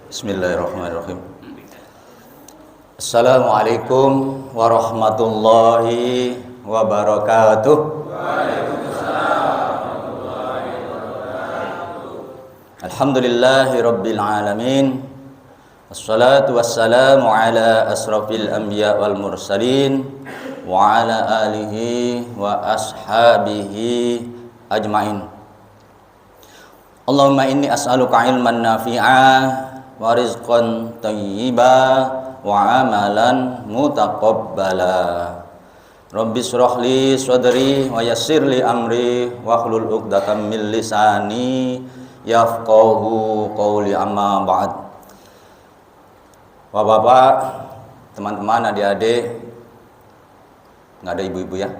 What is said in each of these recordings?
Bismillahirrahmanirrahim. Assalamualaikum warahmatullahi wabarakatuh. Alhamdulillahi rabbil alamin. Assalatu wassalamu ala asrafil anbiya wal mursalin wa ala alihi wa ashabihi ajmain. Allahumma inni as'aluka ilman nafi'a wa rizqan thayyiba wa amalan mutaqabbala. Rabbi shrah li sadri wa yassir li amri wa hlul 'uqdatam min lisani yafqahu qawli, amma ba'd. Bapak-bapak, teman-teman, adik-adik, nggak ada ibu-ibu ya?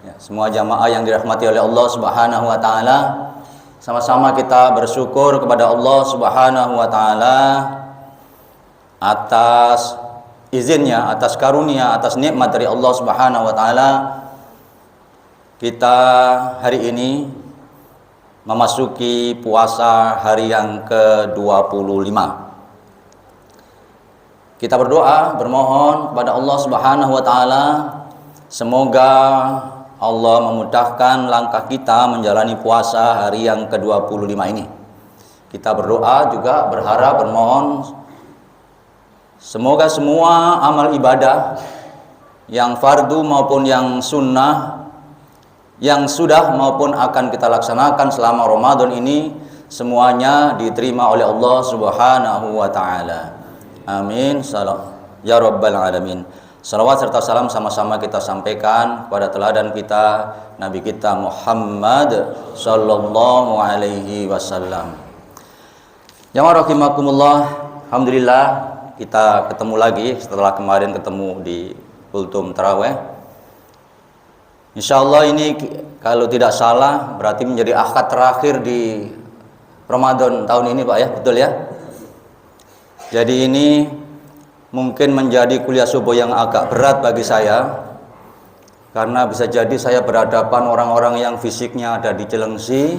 Ya, semua jamaah yang dirahmati oleh Allah Subhanahu wa taala, sama-sama kita bersyukur kepada Allah Subhanahu wa taala atas izinnya, atas karunia, atas nikmat dari Allah Subhanahu wa taala. Kita hari ini memasuki puasa hari yang ke-25. Kita berdoa, bermohon kepada Allah Subhanahu wa taala semoga Allah memudahkan langkah kita menjalani puasa hari yang ke-25 ini. Kita berdoa juga, berharap, bermohon semoga semua amal ibadah yang fardu maupun yang sunnah, yang sudah maupun akan kita laksanakan selama Ramadan ini, semuanya diterima oleh Allah Subhanahu wa taala. Amin. Salam ya rabbal alamin. Salawat serta salam sama-sama kita sampaikan kepada teladan kita, Nabi kita Muhammad sallallahu alaihi wasallam. Jamaah rahimakumullah, alhamdulillah kita ketemu lagi setelah kemarin ketemu di kultum tarawih. Insyaallah ini kalau tidak salah berarti menjadi akad terakhir di Ramadan tahun ini, Pak ya, betul ya? Jadi ini mungkin menjadi kuliah subuh yang agak berat bagi saya, karena bisa jadi saya berhadapan orang-orang yang fisiknya ada di Cilengsi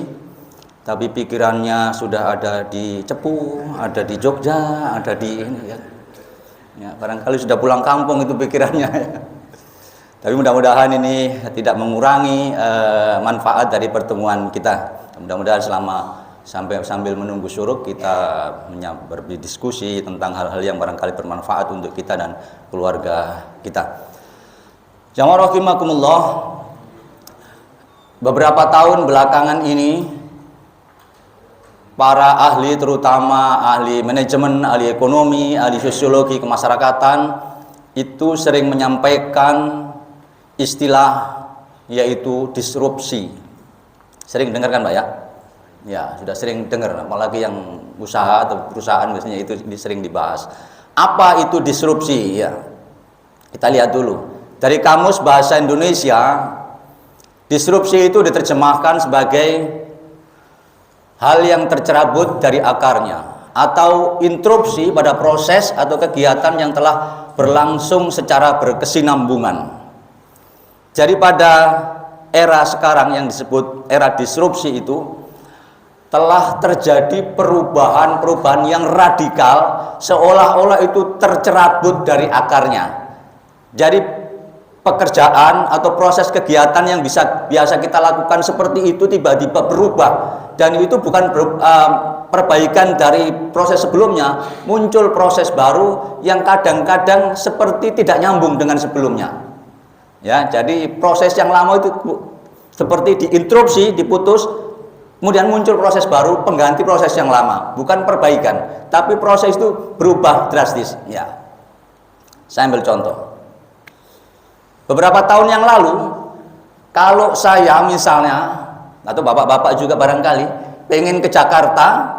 tapi pikirannya sudah ada di Cepu, ada di Jogja, ada di ini ya. Ya, barangkali sudah pulang kampung itu pikirannya ya. Tapi mudah-mudahan ini tidak mengurangi manfaat dari pertemuan kita. Mudah-mudahan sambil menunggu syuruk kita berdiskusi tentang hal-hal yang barangkali bermanfaat untuk kita dan keluarga kita. Jamaah rahimakumullah, beberapa tahun belakangan ini para ahli, terutama ahli manajemen, ahli ekonomi, ahli sosiologi kemasyarakatan itu sering menyampaikan istilah yaitu disrupsi. Sering dengarkan, Pak ya? Ya, sudah sering dengar, apalagi yang usaha atau perusahaan biasanya itu sering dibahas. Apa itu disrupsi? Ya, kita lihat dulu. Dari Kamus Bahasa Indonesia, disrupsi itu diterjemahkan sebagai hal yang tercerabut dari akarnya, atau interupsi pada proses atau kegiatan yang telah berlangsung secara berkesinambungan. Jadi pada era sekarang yang disebut era disrupsi itu telah terjadi perubahan-perubahan yang radikal, seolah-olah itu tercerabut dari akarnya. Jadi pekerjaan atau proses kegiatan yang biasa kita lakukan seperti itu tiba-tiba berubah, dan itu bukan perbaikan dari proses sebelumnya, muncul proses baru yang kadang-kadang seperti tidak nyambung dengan sebelumnya. Ya, jadi proses yang lama itu seperti diinterupsi, diputus, kemudian muncul proses baru pengganti proses yang lama, bukan perbaikan, tapi proses itu berubah drastis. Ya, saya ambil contoh. Beberapa tahun yang lalu, kalau saya misalnya atau bapak-bapak juga barangkali pengen ke Jakarta,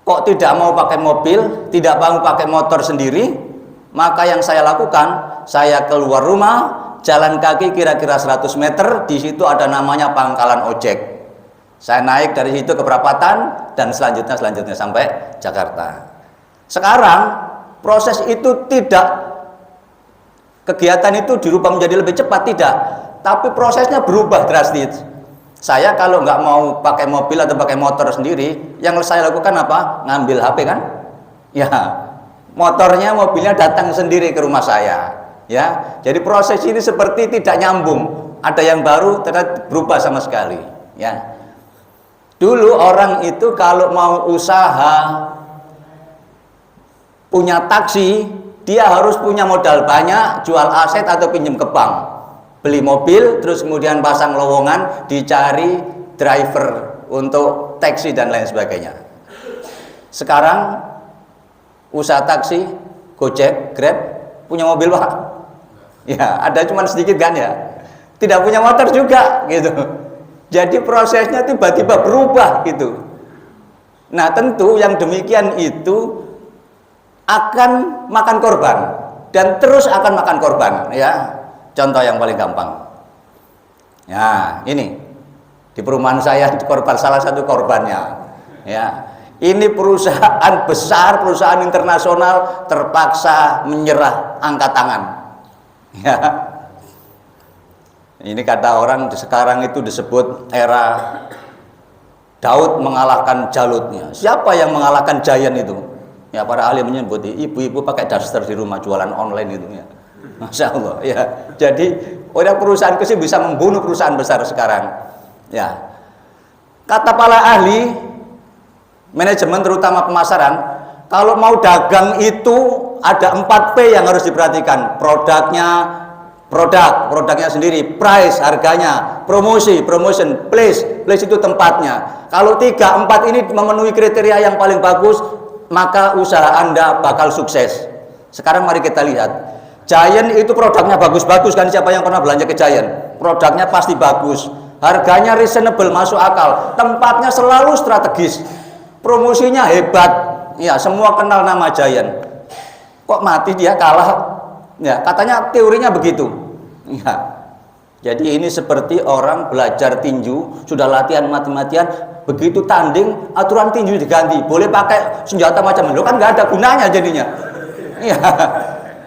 kok tidak mau pakai mobil, tidak mau pakai motor sendiri, maka yang saya lakukan, saya keluar rumah, jalan kaki kira-kira 100 meter, di situ ada namanya pangkalan ojek. Saya naik dari situ ke perapatan dan selanjutnya sampai Jakarta. Sekarang proses itu tidak, kegiatan itu dirubah menjadi lebih cepat, tidak, tapi prosesnya berubah drastis. Saya kalau nggak mau pakai mobil atau pakai motor sendiri, yang saya lakukan apa? Ngambil HP kan? Ya, motornya, mobilnya datang sendiri ke rumah saya. Ya, jadi proses ini seperti tidak nyambung. Ada yang baru, ternyata berubah sama sekali. Ya, dulu orang itu kalau mau usaha punya taksi, dia harus punya modal banyak, jual aset atau pinjam ke bank. Beli mobil, terus kemudian pasang lowongan, dicari driver untuk taksi dan lain sebagainya. Sekarang usaha taksi, Gojek, Grab, punya mobil Pak? Ya, ada cuma sedikit kan ya. Tidak punya motor juga gitu. Jadi prosesnya tiba-tiba berubah gitu. Nah, tentu yang demikian itu akan makan korban dan terus akan makan korban ya. Contoh yang paling gampang. Ya, ini di perumahan saya korban, salah satu korbannya. Ya, ini perusahaan besar, perusahaan internasional terpaksa menyerah, angkat tangan. Ya, ini kata orang sekarang itu disebut era Daud mengalahkan Jalutnya. Siapa yang mengalahkan Giant itu? Ya, para ahli menyebut ibu-ibu pakai daster di rumah jualan online itu ya. Masya Allah ya. Jadi orang perusahaan kecil bisa membunuh perusahaan besar sekarang. Ya. Kata para ahli manajemen terutama pemasaran, kalau mau dagang itu ada 4P yang harus diperhatikan. Produknya sendiri, price harganya, promotion, place itu tempatnya. Kalau 3, 4 ini memenuhi kriteria yang paling bagus, maka usaha Anda bakal sukses. Sekarang mari kita lihat. Giant itu produknya bagus-bagus kan, siapa yang pernah belanja ke Giant? Produknya pasti bagus, harganya reasonable, masuk akal, tempatnya selalu strategis, promosinya hebat, ya semua kenal nama Giant. Kok mati dia kalah? Ya katanya teorinya begitu. Ya, jadi ini seperti orang belajar tinju, sudah latihan mati-matian, begitu tanding aturan tinju diganti, boleh pakai senjata macam itu kan nggak ada gunanya jadinya. Ya.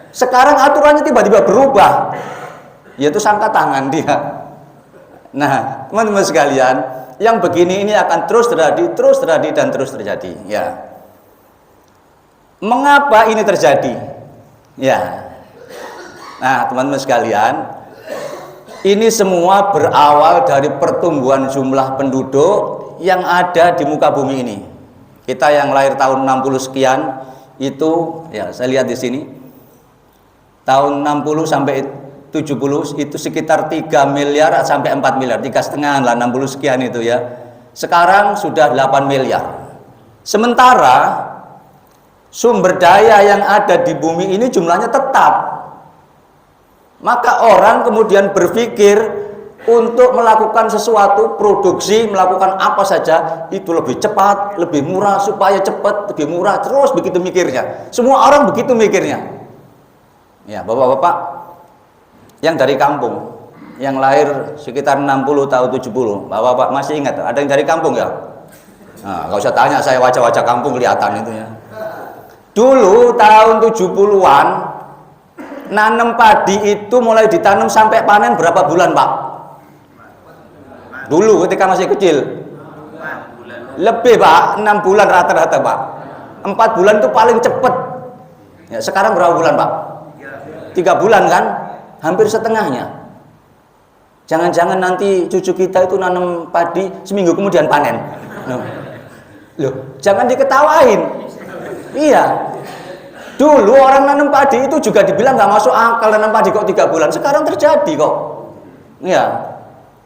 Sekarang aturannya tiba-tiba berubah, yaitu sangka tangan dia. Nah, teman-teman sekalian, yang begini ini akan terus terjadi dan terus terjadi. Ya, mengapa ini terjadi? Ya, nah teman-teman sekalian, ini semua berawal dari pertumbuhan jumlah penduduk yang ada di muka bumi ini. Kita yang lahir tahun 60 sekian itu, ya saya lihat di sini. Tahun 60 sampai 70 itu sekitar 3 miliar sampai 4 miliar, 3,5 lah, 60 sekian itu ya. Sekarang sudah 8 miliar. Sementara sumber daya yang ada di bumi ini jumlahnya tetap. Maka orang kemudian berpikir untuk melakukan sesuatu, produksi, melakukan apa saja itu lebih cepat, lebih murah, supaya cepat, lebih murah, terus begitu mikirnya. Semua orang begitu mikirnya. Ya, bapak-bapak yang dari kampung, yang lahir sekitar 60 tahun 70, bapak-bapak masih ingat? Ada yang dari kampung ya? Nah, nggak usah tanya, saya wajah-wajah kampung kelihatan itu ya. Dulu tahun 70-an, nanam padi itu mulai ditanam sampai panen berapa bulan, Pak? Dulu ketika masih kecil. Lebih, Pak, 6 bulan rata-rata, Pak. 4 bulan itu paling cepat. Ya, sekarang berapa bulan, Pak? 3 bulan kan, hampir setengahnya. Jangan-jangan nanti cucu kita itu nanam padi seminggu kemudian panen. Loh, jangan diketawain. Iya, dulu orang nanam padi itu juga dibilang nggak masuk akal, nanam padi kok 3 bulan. Sekarang terjadi kok. Iya,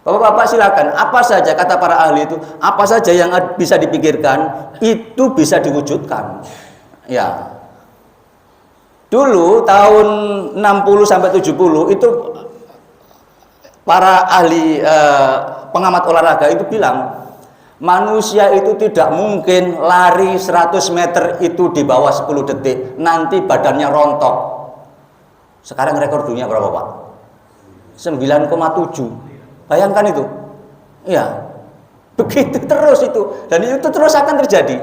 bapak-bapak silakan. Apa saja kata para ahli itu, apa saja yang bisa dipikirkan itu bisa diwujudkan. Ya. Dulu tahun 60 sampai 70 itu para ahli pengamat olahraga itu bilang manusia itu tidak mungkin lari 100 meter itu di bawah 10 detik, nanti badannya rontok. Sekarang rekor dunia berapa, Pak? 9,7. Bayangkan itu. Iya. Begitu terus itu, dan itu terus akan terjadi.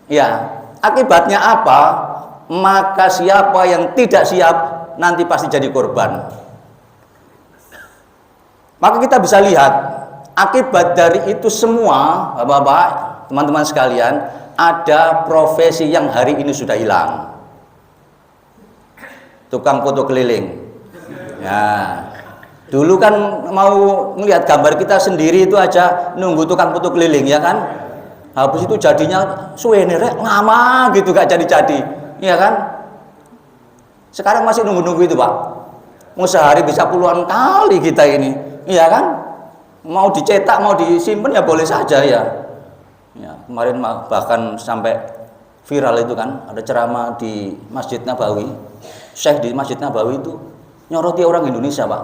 Ya, akibatnya apa? Maka siapa yang tidak siap nanti pasti jadi korban. Maka kita bisa lihat Akibat dari itu semua, Bapak-bapak, teman-teman sekalian, ada profesi yang hari ini sudah hilang. Tukang foto keliling. Ya. Dulu kan mau ngelihat gambar kita sendiri itu aja nunggu tukang foto keliling, ya kan? Habis itu jadinya suwenir lama gitu, gak jadi-jadi, ya kan? Sekarang masih nunggu-nunggu itu, Pak. Mau sehari bisa puluhan kali kita ini, iya kan? Mau dicetak, mau disimpan ya boleh saja ya. Ya, kemarin bahkan sampai viral itu kan, ada ceramah di Masjid Nabawi. Syekh di Masjid Nabawi itu nyoroti orang Indonesia, Pak.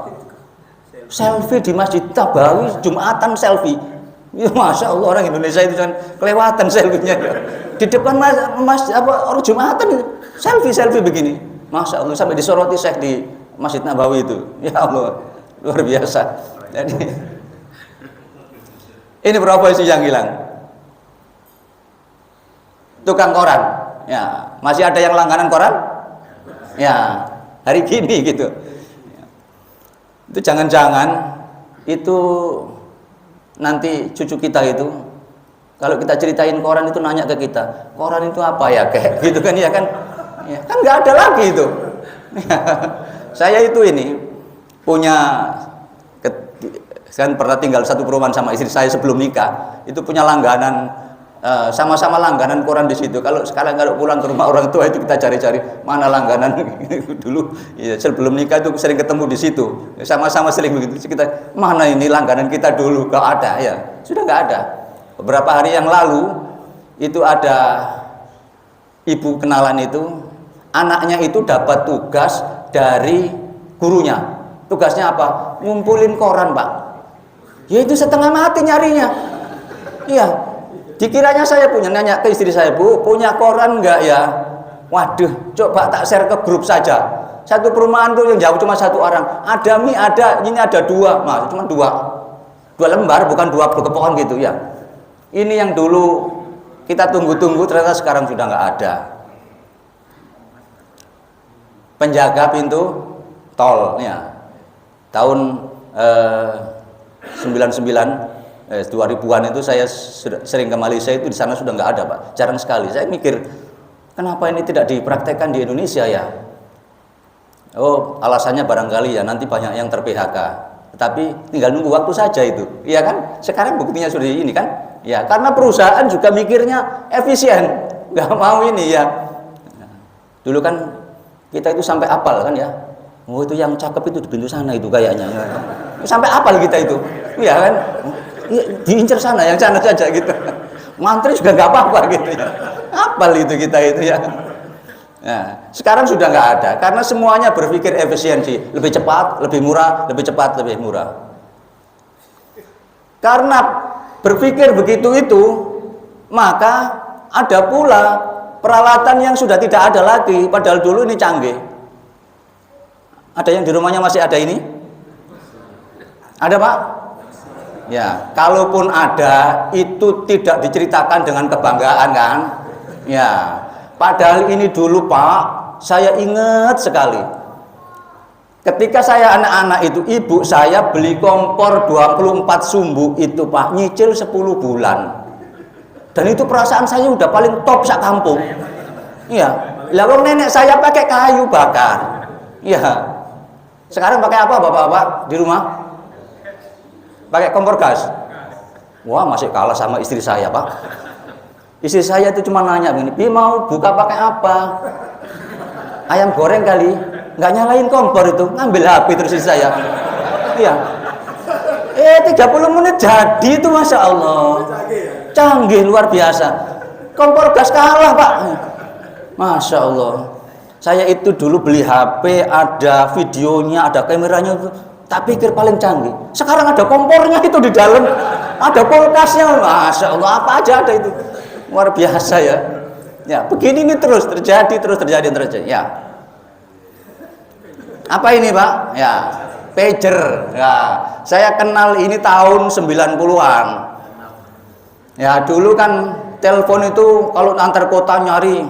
Selfie di Masjid Nabawi, Jumatan selfie. Ya, Masya Allah, orang Indonesia itu kan kelewatan selfie-nya. Di depan orang Jumatan selfie begini. Masya Allah, sampai disoroti Syekh di Masjid Nabawi itu. Ya Allah, luar biasa. Jadi ini profesi yang hilang. Tukang koran, ya masih ada yang langganan koran, ya hari gini gitu. Itu jangan-jangan itu nanti cucu kita itu, kalau kita ceritain koran itu nanya ke kita, koran itu apa ya kayak gitu kan, ya kan nggak ada lagi itu. Saya itu ini punya, kan pernah tinggal satu perumahan sama istri saya sebelum nikah, itu punya langganan, sama-sama langganan koran di situ. Kalau pulang ke rumah orang tua itu kita cari-cari mana langganan dulu. Ya, sebelum nikah itu sering ketemu di situ, sama-sama sering begitu. Kita mana ini langganan kita dulu, kalau ada ya sudah nggak ada. Beberapa hari yang lalu itu ada ibu kenalan itu, anaknya itu dapat tugas dari gurunya. Tugasnya apa? Ngumpulin koran, Pak. Ya itu setengah mati nyarinya. Iya. Dikiranya saya punya, nanya ke istri saya, Bu, punya koran enggak ya? Waduh, coba tak share ke grup saja. Satu perumahan tuh yang jauh cuma satu orang. Ada mie, ada, ini ada dua. Nah, cuma dua lembar, bukan dua berkepokan gitu ya. Ini yang dulu kita tunggu-tunggu, ternyata sekarang sudah nggak ada. Penjaga pintu tol, ya. Tahun 2000-an itu saya sering ke Malaysia, itu di sana sudah nggak ada, Pak, jarang sekali. Saya mikir kenapa ini tidak dipraktekkan di Indonesia ya? Oh, alasannya barangkali ya nanti banyak yang ter-PHK, tetapi tinggal nunggu waktu saja itu, iya kan? Sekarang buktinya sudah ini kan? Ya karena perusahaan juga mikirnya efisien, nggak mau ini ya. Dulu kan kita itu sampai apal kan ya? Oh itu yang cakep itu di pintu sana itu kayaknya. Sampai apal kita itu, iya kan? Diincar sana, yang sana saja gitu. Mantri juga nggak apa-apa gitu ya. Apal itu kita itu ya. Nah, sekarang sudah nggak ada karena semuanya berpikir efisiensi, lebih cepat, lebih murah, lebih cepat, lebih murah. Karena berpikir begitu itu, maka ada pula peralatan yang sudah tidak ada lagi, padahal dulu ini canggih. Ada yang di rumahnya masih ada ini? Ada, Pak? Ya, kalaupun ada, itu tidak diceritakan dengan kebanggaan kan? Ya, padahal ini dulu, Pak, saya ingat sekali. Ketika saya anak-anak itu, ibu saya beli kompor 24 sumbu itu, Pak, nyicil 10 bulan. Dan itu perasaan saya udah paling top sak kampung. Iya, lalu nenek saya pakai kayu bakar. Iya. Sekarang pakai apa bapak-bapak di rumah? Pakai kompor gas. Wah, masih kalah sama istri saya, Pak. Istri saya itu cuma nanya begini, "Bi mau buka pakai apa?" Ayam goreng kali. Nggak nyalain kompor itu, ngambil HP terus istri saya. Iya. 30 menit jadi itu, Masya Allah. Canggih luar biasa. Kompor gas kalah, Pak. Masya Allah. Saya itu dulu beli HP, ada videonya, ada kameranya, tak pikir paling canggih. Sekarang ada kompornya itu di dalam, ada kulkasnya, Masya Allah, apa aja ada itu. Luar biasa ya. Ya, begini ini terus terjadi. Ya. Apa ini, Pak? Ya, pager. Ya, saya kenal ini tahun 90-an. Ya, dulu kan telepon itu kalau antar kota nyari,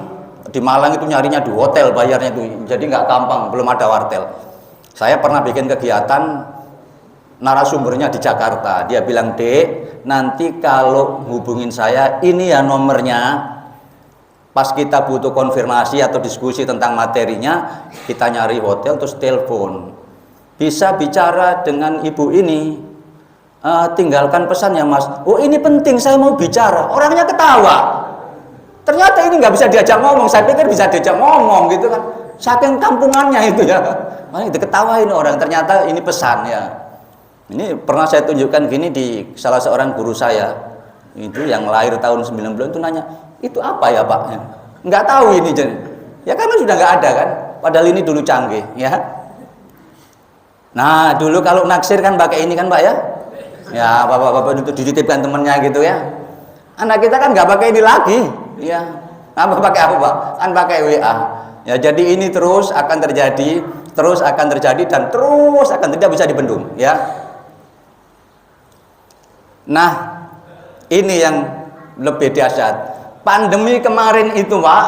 di Malang itu nyarinya di hotel, bayarnya itu jadi nggak gampang, belum ada wartel. Saya pernah bikin kegiatan narasumbernya di Jakarta. Dia bilang, "Dek, nanti kalau hubungin saya, ini ya nomornya. Pas kita butuh konfirmasi atau diskusi tentang materinya, kita nyari hotel terus telepon. Bisa bicara dengan ibu ini, tinggalkan pesan ya Mas." "Oh, ini penting, saya mau bicara." Orangnya ketawa. Ternyata ini nggak bisa diajak ngomong. Saya pikir bisa diajak ngomong gitu kan. Saking kampungannya itu ya. Makanya diketawain orang. Ternyata ini pesan ya. Ini pernah saya tunjukkan gini di salah seorang guru saya. Itu yang lahir tahun 90 itu nanya, "Itu apa ya Pak?" Nggak tahu ini. Ya karena sudah nggak ada kan. Padahal ini dulu canggih ya. Nah dulu kalau naksir kan pakai ini kan Pak ya. Ya bapak-bapak itu dititipkan temennya gitu ya. Anak kita kan nggak pakai ini lagi. Ya, apa pakai apa Pak? Kan pakai WA. Ya jadi ini terus akan terjadi, dan terus akan tidak bisa dibendung ya. Nah, ini yang lebih dahsyat. Pandemi kemarin itu Pak,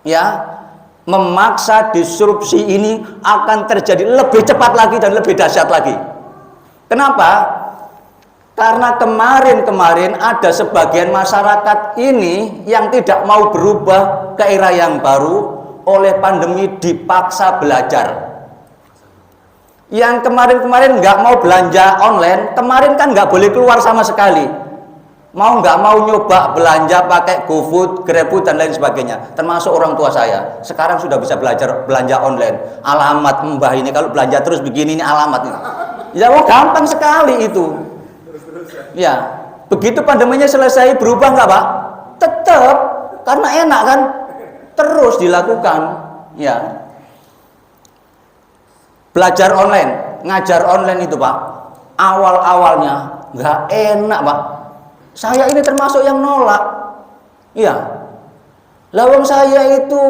ya, memaksa disrupsi ini akan terjadi lebih cepat lagi dan lebih dahsyat lagi. Kenapa? Karena kemarin ada sebagian masyarakat ini yang tidak mau berubah ke era yang baru, oleh pandemi dipaksa belajar. Yang kemarin nggak mau belanja online, kemarin kan nggak boleh keluar sama sekali. Nggak mau nyoba belanja pakai GoFood, GrabFood dan lain sebagainya. Termasuk orang tua saya. Sekarang sudah bisa belajar belanja online. Alamat Mbah ini kalau belanja terus begini ini alamatnya. Ya gampang sekali itu. Ya, begitu pandeminya selesai berubah nggak Pak? Tetap, karena enak kan, terus dilakukan. Ya, belajar online, ngajar online itu Pak, awal-awalnya nggak enak Pak. Saya ini termasuk yang nolak. Iya, lawang saya itu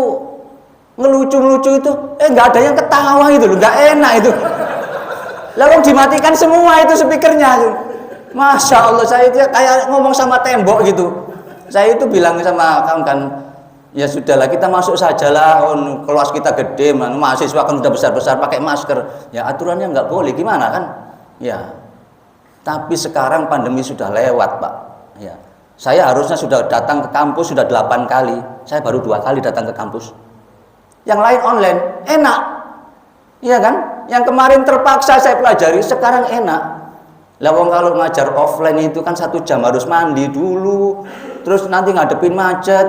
ngelucu-ngelucu itu, nggak ada yang ketawa itu loh, nggak enak itu. Lawang dimatikan semua itu speakernya. Masya Allah, saya itu kayak ngomong sama tembok gitu. Saya itu bilang sama kawan kan, ya sudahlah kita masuk sajalah, kelas kita gede, mahasiswa kan udah besar-besar pakai masker. Ya aturannya nggak boleh, gimana kan? Ya, tapi sekarang pandemi sudah lewat Pak. Ya, saya harusnya sudah datang ke kampus sudah 8 kali, saya baru 2 kali datang ke kampus. Yang lain online, enak, iya kan? Yang kemarin terpaksa saya pelajari, sekarang enak. Lawang kalau ngajar offline itu kan 1 jam harus mandi dulu, terus nanti ngadepin macet.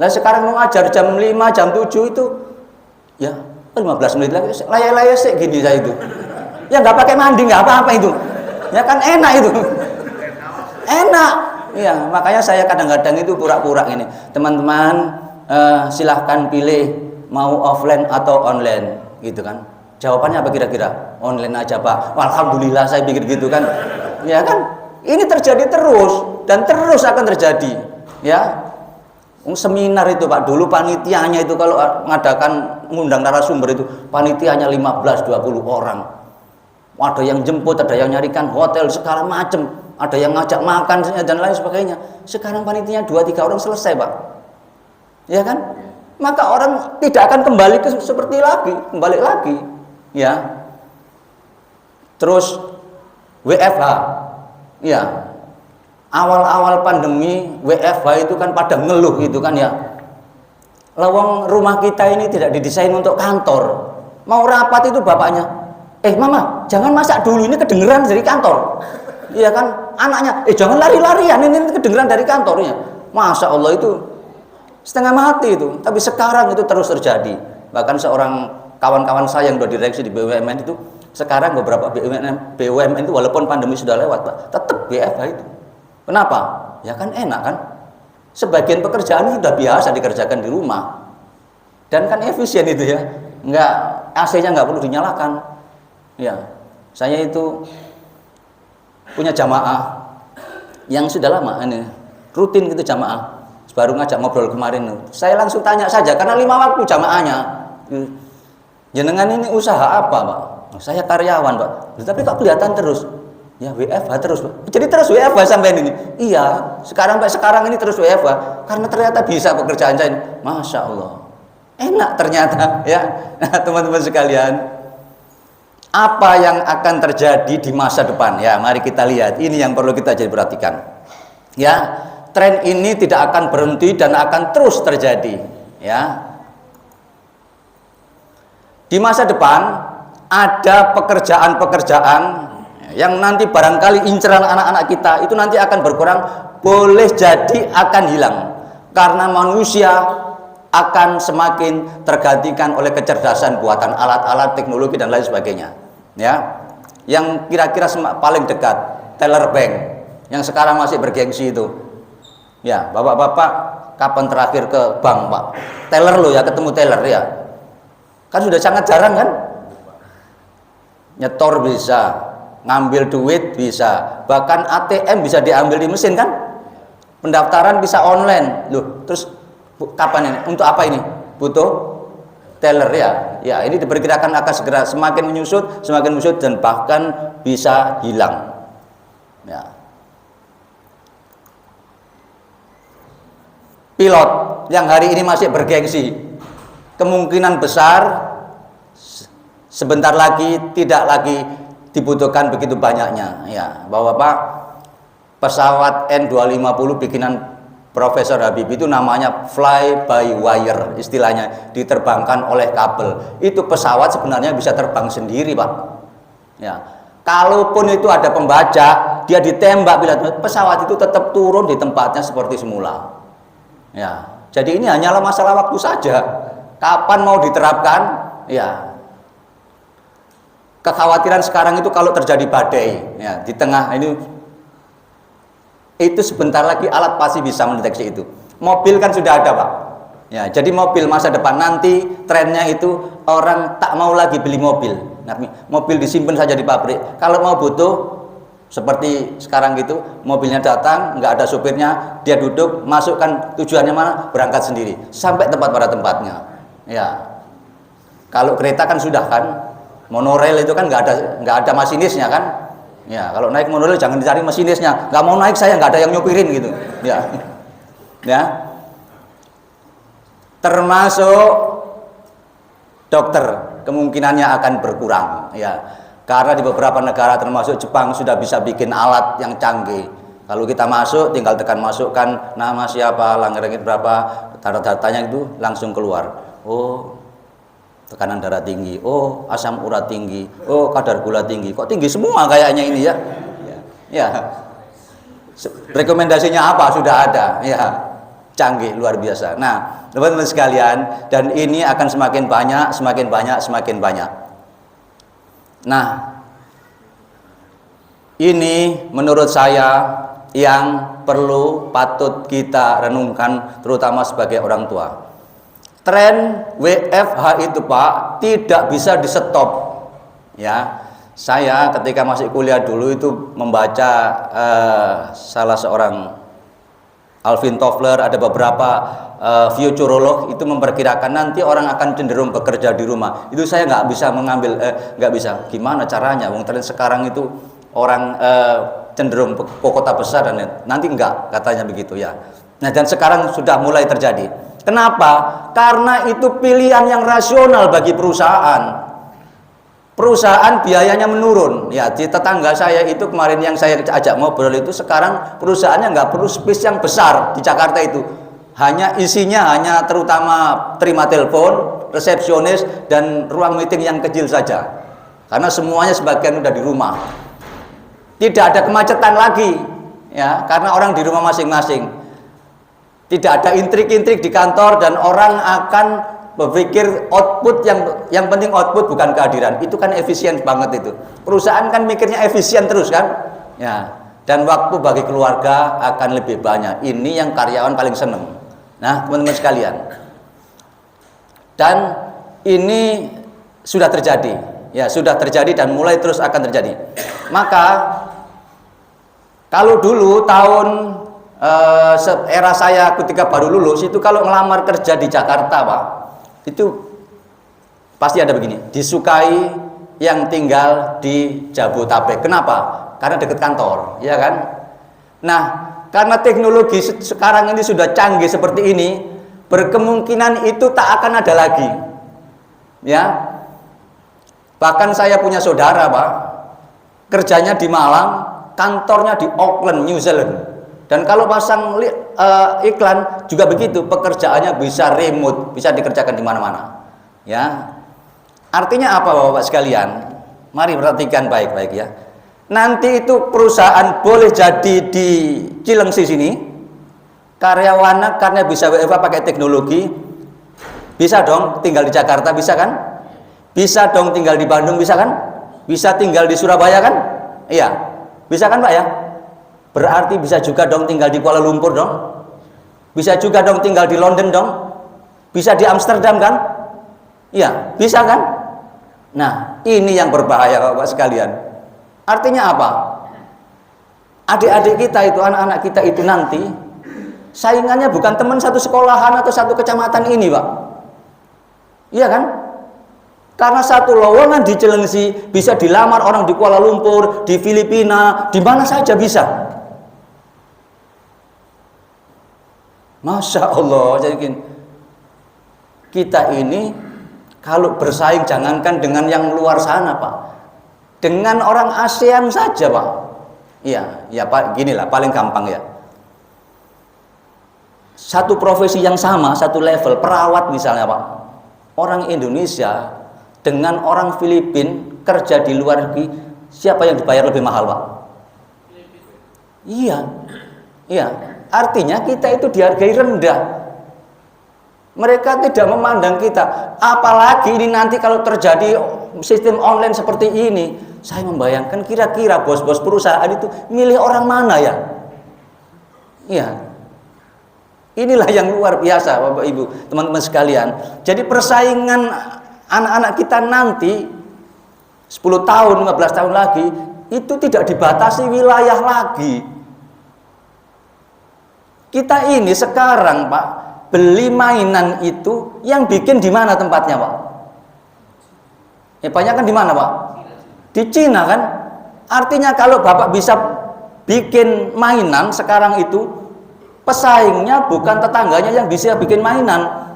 Nah sekarang mau ngajar jam 5, jam 7 itu, ya 15 menit lagi, layar-layar sih gini saya itu. Ya nggak pakai mandi, nggak apa-apa itu. Ya kan enak itu. Enak. Ya makanya saya kadang-kadang itu pura-pura ini. Teman-teman silahkan pilih mau offline atau online, gitu kan. Jawabannya apa kira-kira? Online aja Pak. Alhamdulillah saya pikir gitu kan. Ya kan? Ini terjadi terus dan terus akan terjadi. Ya. Seminar itu Pak, dulu panitianya itu kalau mengadakan ngundang narasumber itu panitianya 15-20 orang. Ada yang jemput, ada yang nyarikan hotel segala macam, ada yang ngajak makan dan lain sebagainya. Sekarang panitianya 2-3 orang selesai Pak. Ya kan? Maka orang tidak akan kembali ke seperti kembali lagi. Ya, terus WFH, ya, awal-awal pandemi WFH itu kan pada ngeluh gitu kan ya. Lawang rumah kita ini tidak didesain untuk kantor. Mau rapat itu bapaknya, Mama, jangan masak dulu, ini kedengeran dari kantor. Iya kan, anaknya, jangan lari-larian, ini kedengeran dari kantornya. Masya Allah itu setengah mati itu. Tapi sekarang itu terus terjadi. Bahkan seorang kawan-kawan saya yang sudah direksi di BUMN itu, sekarang beberapa BUMN itu walaupun pandemi sudah lewat Pak, tetap WFH itu. Kenapa? Ya kan enak kan. Sebagian pekerjaan sudah biasa dikerjakan di rumah. Dan kan efisien itu ya. AC-nya nggak perlu dinyalakan. Ya. Saya itu punya jamaah yang sudah lama ini rutin gitu jamaah. Baru ngajak ngobrol kemarin. Saya langsung tanya saja karena 5 waktu jamaahnya. Jenengan ini usaha apa Pak? Saya karyawan Pak. Tapi kok kelihatan terus? Ya WFH terus Pak. Jadi terus WFH sampai ini? Iya, sekarang ini terus WFH. Karena ternyata bisa pekerjaan saya. Masya Allah. Enak ternyata ya. Nah teman-teman sekalian. Apa yang akan terjadi di masa depan? Ya, mari kita lihat. Ini yang perlu kita jadi perhatikan. Ya, tren ini tidak akan berhenti dan akan terus terjadi. Ya, di masa depan ada pekerjaan-pekerjaan yang nanti barangkali inceran anak-anak kita itu nanti akan berkurang, boleh jadi akan hilang karena manusia akan semakin tergantikan oleh kecerdasan buatan, alat-alat teknologi dan lain sebagainya. Ya, yang kira-kira paling dekat teller bank yang sekarang masih bergengsi itu. Ya, bapak-bapak kapan terakhir ke bank, Pak? Teller lo ya, ketemu teller ya. Kan sudah sangat jarang kan? Nyetor bisa, ngambil duit bisa, bahkan ATM bisa diambil di mesin kan? Pendaftaran bisa online. Loh, terus kapan ini? Untuk apa ini? Butuh teller ya. Ya, ini diperkirakan akan segera semakin menyusut dan bahkan bisa hilang. Ya. Pilot yang hari ini masih bergengsi, kemungkinan besar sebentar lagi tidak lagi dibutuhkan begitu banyaknya. Ya, Bapak-bapak, pesawat N250 bikinan Profesor Habib itu namanya fly by wire, istilahnya diterbangkan oleh kabel. Itu pesawat sebenarnya bisa terbang sendiri, Pak. Ya, kalaupun itu ada pembaca, dia ditembak, bila pesawat itu tetap turun di tempatnya seperti semula. Ya, jadi ini hanyalah masalah waktu saja. Kapan mau diterapkan? Ya, kekhawatiran sekarang itu kalau terjadi badai, ya, di tengah ini, itu sebentar lagi alat pasti bisa mendeteksi itu. Mobil kan sudah ada, Pak. Ya, jadi mobil masa depan nanti trennya itu orang tak mau lagi beli mobil. Nah, mobil disimpan saja di pabrik. Kalau mau butuh seperti sekarang gitu, mobilnya datang, nggak ada supirnya, dia duduk, masukkan tujuannya mana, berangkat sendiri sampai tempat pada tempatnya. Ya, kalau kereta kan sudah kan, monorail itu kan nggak ada masinisnya kan. Ya, kalau naik monorail jangan dicari masinisnya, nggak mau naik saya, nggak ada yang nyupirin gitu. Ya, ya, termasuk dokter kemungkinannya akan berkurang. Ya. Karena di beberapa negara termasuk Jepang sudah bisa bikin alat yang canggih. Kalau kita masuk, tinggal tekan masukkan nama siapa, langit berapa, data-datanya itu langsung keluar. Oh, tekanan darah tinggi, oh asam urat tinggi, oh kadar gula tinggi. Kok tinggi semua kayaknya ini ya? Ya. Rekomendasinya apa? Sudah ada. Ya, canggih luar biasa. Nah, teman-teman sekalian, dan ini akan semakin banyak, semakin banyak, semakin banyak. Nah, ini menurut saya yang perlu patut kita renungkan, terutama sebagai orang tua. Tren WFH itu, Pak, tidak bisa di-stop. Ya, saya ketika masih kuliah dulu itu membaca salah seorang Alvin Toffler, ada beberapa futurolog itu memperkirakan nanti orang akan cenderung bekerja di rumah. Itu saya nggak bisa mengambil, nggak bisa. Gimana caranya? Wong tren sekarang itu orang cenderung ke kota besar dan nanti enggak, katanya begitu ya. Nah, dan sekarang sudah mulai terjadi. Kenapa? Karena itu pilihan yang rasional bagi perusahaan. Perusahaan biayanya menurun. Ya, di tetangga saya itu kemarin yang saya ajak ngobrol itu sekarang perusahaannya nggak perlu space yang besar di Jakarta itu. Hanya isinya hanya terutama terima telepon, resepsionis dan ruang meeting yang kecil saja. Karena semuanya sebagian udah di rumah. Tidak ada kemacetan lagi. Ya, karena orang di rumah masing-masing. Tidak ada intrik-intrik di kantor dan orang akan berpikir output, yang penting output bukan kehadiran. Itu kan efisien banget itu. Perusahaan kan mikirnya efisien terus kan? Ya. Dan waktu bagi keluarga akan lebih banyak. Ini yang karyawan paling seneng. Nah, teman-teman sekalian. Dan ini sudah terjadi. Ya, sudah terjadi dan mulai terus akan terjadi. Maka kalau dulu tahun era saya ketika baru lulus itu kalau ngelamar kerja di Jakarta, Pak, itu pasti ada begini, disukai yang tinggal di Jabodetabek. Kenapa? Karena dekat kantor, ya kan? Nah, karena teknologi sekarang ini sudah canggih seperti ini, berkemungkinan itu tak akan ada lagi. Ya. Bahkan saya punya saudara Pak, kerjanya di Malang, kantornya di Auckland, New Zealand. Dan kalau pasang iklan juga begitu, pekerjaannya bisa remote, bisa dikerjakan di mana-mana. Ya, artinya apa Bapak sekalian? Mari perhatikan baik-baik ya. Nanti itu perusahaan boleh jadi di Cilengsi sini, karyawannya karena bisa WFH pakai teknologi, bisa dong tinggal di Jakarta, bisa kan? Bisa dong tinggal di Bandung, bisa kan? Bisa tinggal di Surabaya kan? Iya, bisa kan Pak ya? Berarti bisa juga dong tinggal di Kuala Lumpur dong? Bisa juga dong tinggal di London dong? Bisa di Amsterdam kan? Iya, bisa kan? Nah, ini yang berbahaya Bapak sekalian. Artinya apa? Adik-adik kita itu, anak-anak kita itu nanti saingannya bukan teman satu sekolahan atau satu kecamatan ini Pak. Iya kan? Karena satu lowongan di Cilengsi bisa dilamar orang di Kuala Lumpur, di Filipina, di mana saja bisa. Masya Allah. Jadi kita ini kalau bersaing jangankan dengan yang luar sana Pak, dengan orang ASEAN saja Pak. Iya, ya Pak, ginilah paling gampang ya. Satu profesi yang sama, satu level, perawat misalnya Pak. Orang Indonesia dengan orang Filipin kerja di luar negeri, siapa yang dibayar lebih mahal Pak? Iya. Iya, artinya kita itu dihargai rendah. Mereka tidak memandang kita. Apalagi ini nanti kalau terjadi sistem online seperti ini, saya membayangkan kira-kira bos-bos perusahaan itu milih orang mana ya? Iya. Inilah yang luar biasa Bapak Ibu, teman-teman sekalian. Jadi persaingan anak-anak kita nanti 10 tahun, 15 tahun lagi itu tidak dibatasi wilayah lagi. Kita ini sekarang Pak beli mainan itu yang bikin di mana tempatnya Pak? Ya banyak kan di mana Pak? Di Cina kan? Artinya kalau Bapak bisa bikin mainan sekarang itu, pesaingnya bukan tetangganya yang bisa bikin mainan.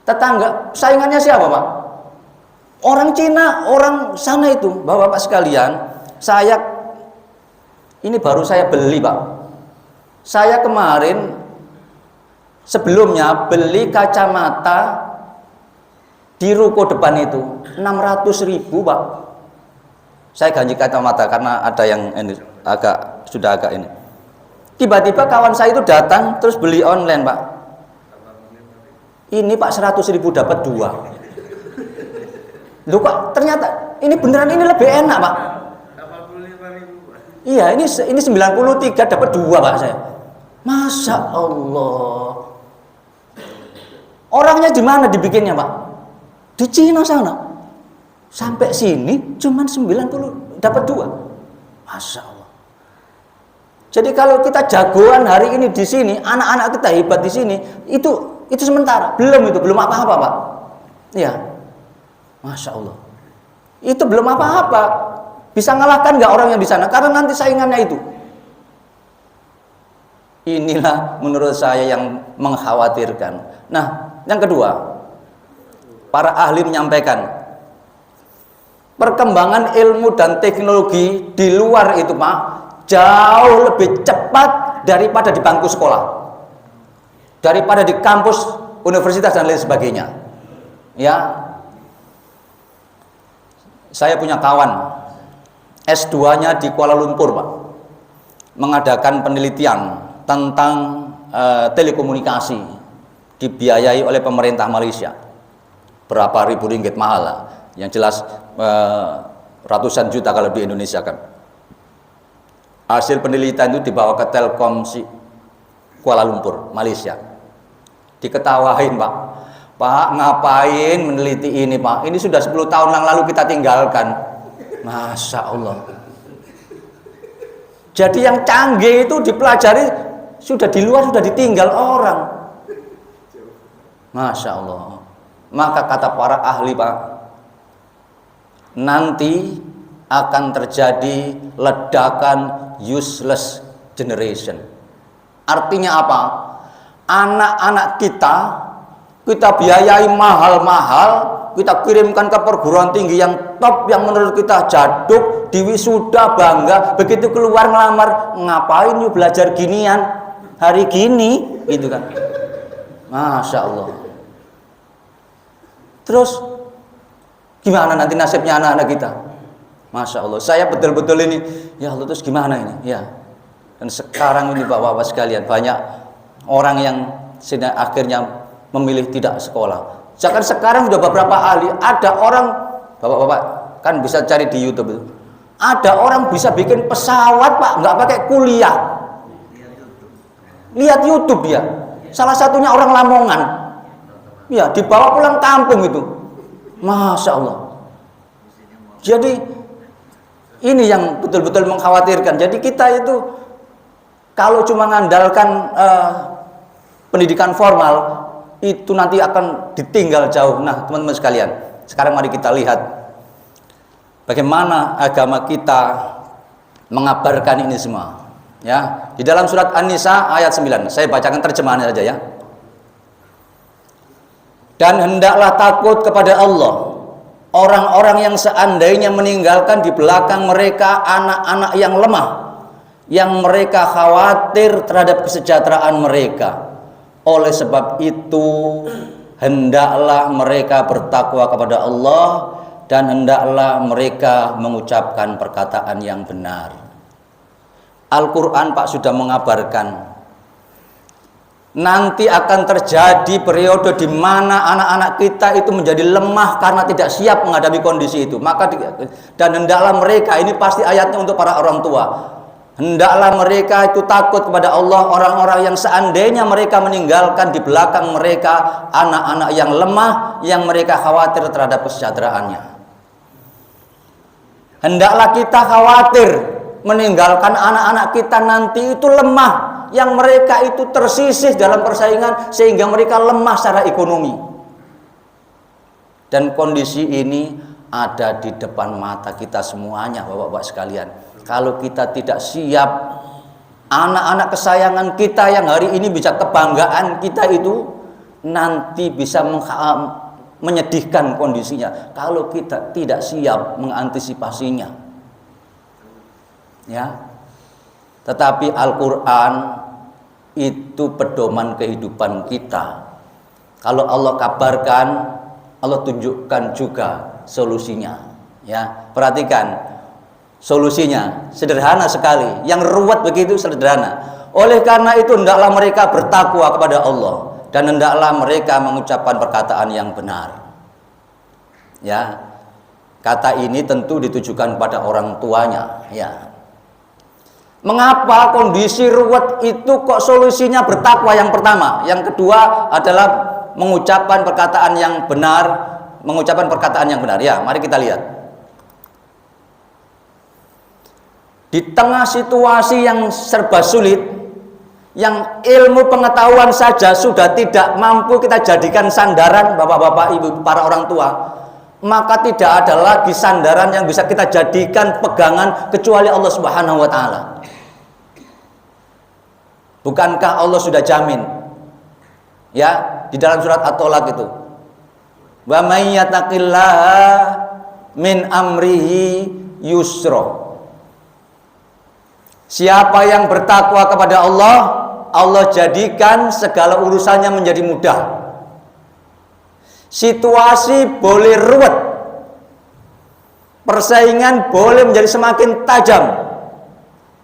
Tetangga, saingannya siapa Pak? Orang Cina, orang sana itu. Bapak-bapak sekalian, ini baru saya beli Pak. Saya kemarin sebelumnya beli kacamata di ruko depan itu 600.000 Pak. Saya ganti kacamata karena ada yang ini sudah agak ini. Tiba-tiba kawan saya itu datang terus beli online Pak. Ini Pak 100.000 dapat 2. Loh kok ternyata ini beneran ini lebih enak Pak. Iya, ini 93 dapat 2 Pak saya. Masya Allah. Orangnya di mana dibikinnya Pak? Di Cina sana. Sampai sini cuman 90 dapat 2. Masya Allah. Jadi kalau kita jagoan hari ini di sini, anak-anak kita hebat di sini, itu sementara. Belum apa-apa Pak. Iya. Masya Allah. Itu belum apa-apa. Bisa ngalahkan nggak orang yang di sana? Karena nanti saingannya itu. Inilah menurut saya yang mengkhawatirkan. Nah, yang kedua, para ahli menyampaikan perkembangan ilmu dan teknologi di luar itu Pak jauh lebih cepat daripada di bangku sekolah, daripada di kampus universitas dan lain sebagainya. Ya, saya punya kawan S2-nya di Kuala Lumpur Pak, mengadakan penelitian tentang telekomunikasi, dibiayai oleh pemerintah Malaysia, berapa ribu ringgit mahal lah, yang jelas ratusan juta kalau di Indonesia kan. Hasil penelitian itu dibawa ke Telkom Kuala Lumpur, Malaysia. Diketawain Pak, Pak ngapain meneliti ini Pak? Ini sudah 10 tahun yang lalu kita tinggalkan. Masya Allah. Jadi yang canggih itu dipelajari sudah di luar, sudah ditinggal orang. Masya Allah. Maka kata para ahli Pak, nanti akan terjadi ledakan useless generation. Artinya apa? Anak-anak kita kita biayai mahal-mahal, kita kirimkan ke perguruan tinggi yang top, yang menurut kita jaduk, diwisuda bangga, begitu keluar ngelamar, ngapain yuk belajar ginian hari gini, gitu kan. Masya Allah. Terus gimana nanti nasibnya anak-anak kita? Masya Allah, saya betul-betul ini, ya Allah, terus gimana ini? Ya. Dan sekarang ini Bapak-bapak sekalian, banyak orang yang akhirnya memilih tidak sekolah. Jangan sekarang sudah beberapa ahli, ada orang, Bapak-bapak kan bisa cari di YouTube itu. Ada orang bisa bikin pesawat Pak, nggak pakai kuliah. Lihat YouTube ya. Salah satunya orang Lamongan. Ya, dibawa pulang kampung itu. Masya Allah. Jadi ini yang betul-betul mengkhawatirkan. Jadi kita itu kalau cuma mengandalkan pendidikan formal, itu nanti akan ditinggal jauh. Nah, teman-teman sekalian, sekarang mari kita lihat bagaimana agama kita mengabarkan ini semua. Ya, di dalam surat An-Nisa ayat 9. Saya bacakan terjemahannya saja ya. Dan hendaklah takut kepada Allah orang-orang yang seandainya meninggalkan di belakang mereka anak-anak yang lemah, yang mereka khawatir terhadap kesejahteraan mereka. Oleh sebab itu hendaklah mereka bertakwa kepada Allah dan hendaklah mereka mengucapkan perkataan yang benar. Al-Quran Pak sudah mengabarkan nanti akan terjadi periode di mana anak-anak kita itu menjadi lemah karena tidak siap menghadapi kondisi itu. Dan hendaklah mereka, ini pasti ayatnya untuk para orang tua, hendaklah mereka itu takut kepada Allah orang-orang yang seandainya mereka meninggalkan di belakang mereka anak-anak yang lemah, yang mereka khawatir terhadap kesejahteraannya. Hendaklah kita khawatir meninggalkan anak-anak kita nanti itu lemah, yang mereka itu tersisih dalam persaingan sehingga mereka lemah secara ekonomi. Dan kondisi ini ada di depan mata kita semuanya Bapak-bapak sekalian. Kalau kita tidak siap, anak-anak kesayangan kita yang hari ini bisa kebanggaan kita itu nanti bisa menyedihkan kondisinya kalau kita tidak siap mengantisipasinya. Ya. Tetapi Al-Quran itu pedoman kehidupan kita. Kalau Allah kabarkan, Allah tunjukkan juga solusinya. Ya, perhatikan solusinya sederhana sekali. Yang ruwet begitu sederhana. Oleh karena itu hendaklah mereka bertakwa kepada Allah dan hendaklah mereka mengucapkan perkataan yang benar. Ya, kata ini tentu ditujukan pada orang tuanya. Ya. Mengapa kondisi ruwet itu kok solusinya bertakwa yang pertama? Yang kedua adalah mengucapkan perkataan yang benar, mengucapkan perkataan yang benar. Ya, mari kita lihat. Di tengah situasi yang serba sulit, yang ilmu pengetahuan saja sudah tidak mampu kita jadikan sandaran, bapak-bapak, ibu, para orang tua, maka tidak ada lagi sandaran yang bisa kita jadikan pegangan kecuali Allah Subhanahu wa taala. Bukankah Allah sudah jamin? Ya, di dalam surat At-Tolaq itu. Wa may yattaqillaha min amrihi yusra. Siapa yang bertakwa kepada Allah, Allah jadikan segala urusannya menjadi mudah. Situasi boleh ruwet, persaingan boleh menjadi semakin tajam,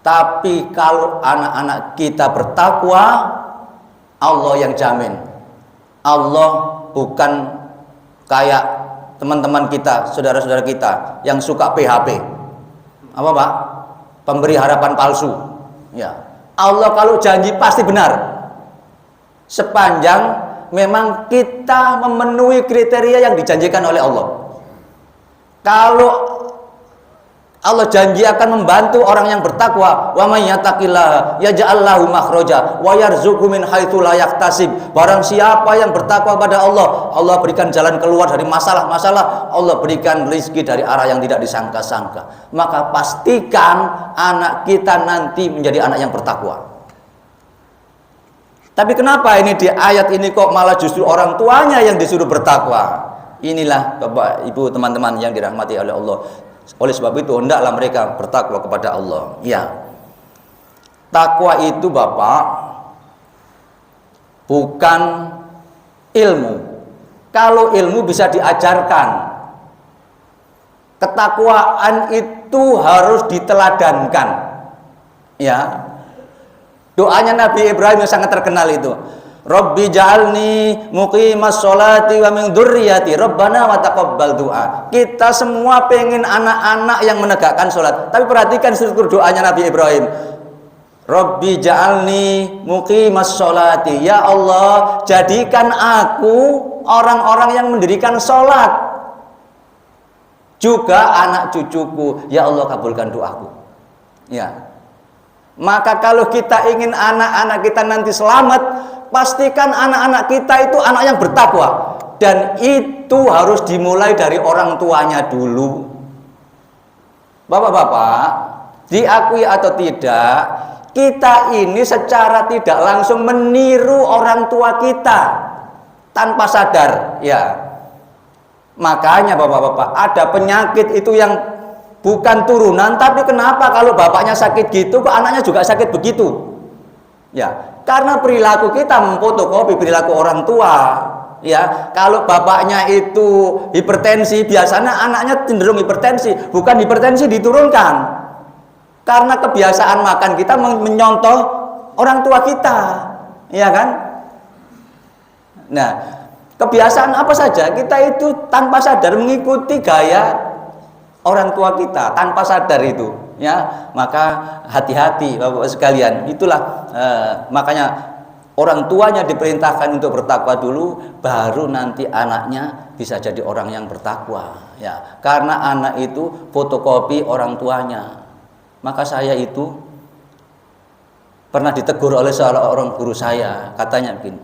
tapi kalau anak-anak kita bertakwa, Allah yang jamin. Allah bukan kayak teman-teman kita, saudara-saudara kita yang suka PHP. Apa Pak? Pemberi harapan palsu. Ya, Allah kalau janji pasti benar. Sepanjang memang kita memenuhi kriteria yang dijanjikan oleh Allah. Kalau Allah janji akan membantu orang yang bertakwa, wa may yattaqillaha yaj'al lahu makhraja wa yarzuqhu min haitsu la yahtasib. Barang siapa yang bertakwa pada Allah, Allah berikan jalan keluar dari masalah-masalah, Allah berikan rezeki dari arah yang tidak disangka-sangka. Maka pastikan anak kita nanti menjadi anak yang bertakwa. Tapi kenapa ini di ayat ini kok malah justru orang tuanya yang disuruh bertakwa? Inilah Bapak Ibu teman-teman yang dirahmati oleh Allah. Oleh sebab itu hendaklah mereka bertakwa kepada Allah. Ya. Takwa itu Bapak bukan ilmu. Kalau ilmu bisa diajarkan. Ketakwaan itu harus diteladankan. Ya. Doanya Nabi Ibrahim yang sangat terkenal itu. Rabbi ja'alni muqimas sholati wa min dzurriyyati Rabbana wa taqabbal du'a. Kita semua pengen anak-anak yang menegakkan sholat. Tapi perhatikan struktur doanya Nabi Ibrahim. Rabbi ja'alni muqimas sholati. Ya Allah, jadikan aku orang-orang yang mendirikan sholat. Juga anak cucuku. Ya Allah, kabulkan doaku. Ya. Maka kalau kita ingin anak-anak kita nanti selamat, pastikan anak-anak kita itu anak yang bertakwa. Dan itu harus dimulai dari orang tuanya dulu. Bapak-bapak, diakui atau tidak, kita ini secara tidak langsung meniru orang tua kita tanpa sadar. Ya, makanya bapak-bapak, ada penyakit itu yang bukan turunan, tapi kenapa kalau bapaknya sakit gitu, kok anaknya juga sakit begitu? Ya, karena perilaku kita memfotokopi perilaku orang tua. Ya, kalau bapaknya itu hipertensi, biasanya anaknya cenderung hipertensi. Bukan hipertensi diturunkan, karena kebiasaan makan kita menyontoh orang tua kita, ya kan? Nah, kebiasaan apa saja kita itu tanpa sadar mengikuti gaya orang tua kita tanpa sadar itu, ya. Maka hati-hati Bapak sekalian. Itulah makanya orang tuanya diperintahkan untuk bertakwa dulu, baru nanti anaknya bisa jadi orang yang bertakwa, ya. Karena anak itu fotokopi orang tuanya. Maka saya itu pernah ditegur oleh seorang guru saya, katanya begini,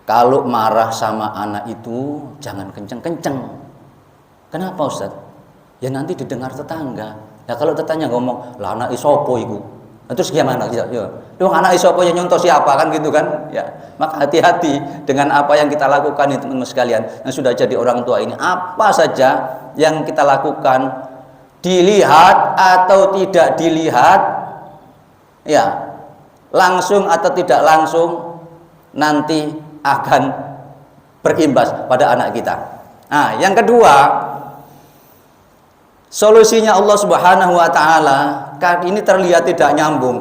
kalau marah sama anak itu jangan kenceng-kenceng. Kenapa Ustadz? Ya nanti didengar tetangga. Nah kalau tetangga ngomong, lah anak isopo iku, terus gimana? Ya, dong anak isopo yang nyontoh siapa kan gitu kan? Ya, maka hati-hati dengan apa yang kita lakukan itu teman-teman sekalian. Yang sudah jadi orang tua ini, apa saja yang kita lakukan, dilihat atau tidak dilihat, ya langsung atau tidak langsung nanti akan berimbas pada anak kita. Nah, yang kedua, solusinya Allah Subhanahu wa taala, kan ini terlihat tidak nyambung.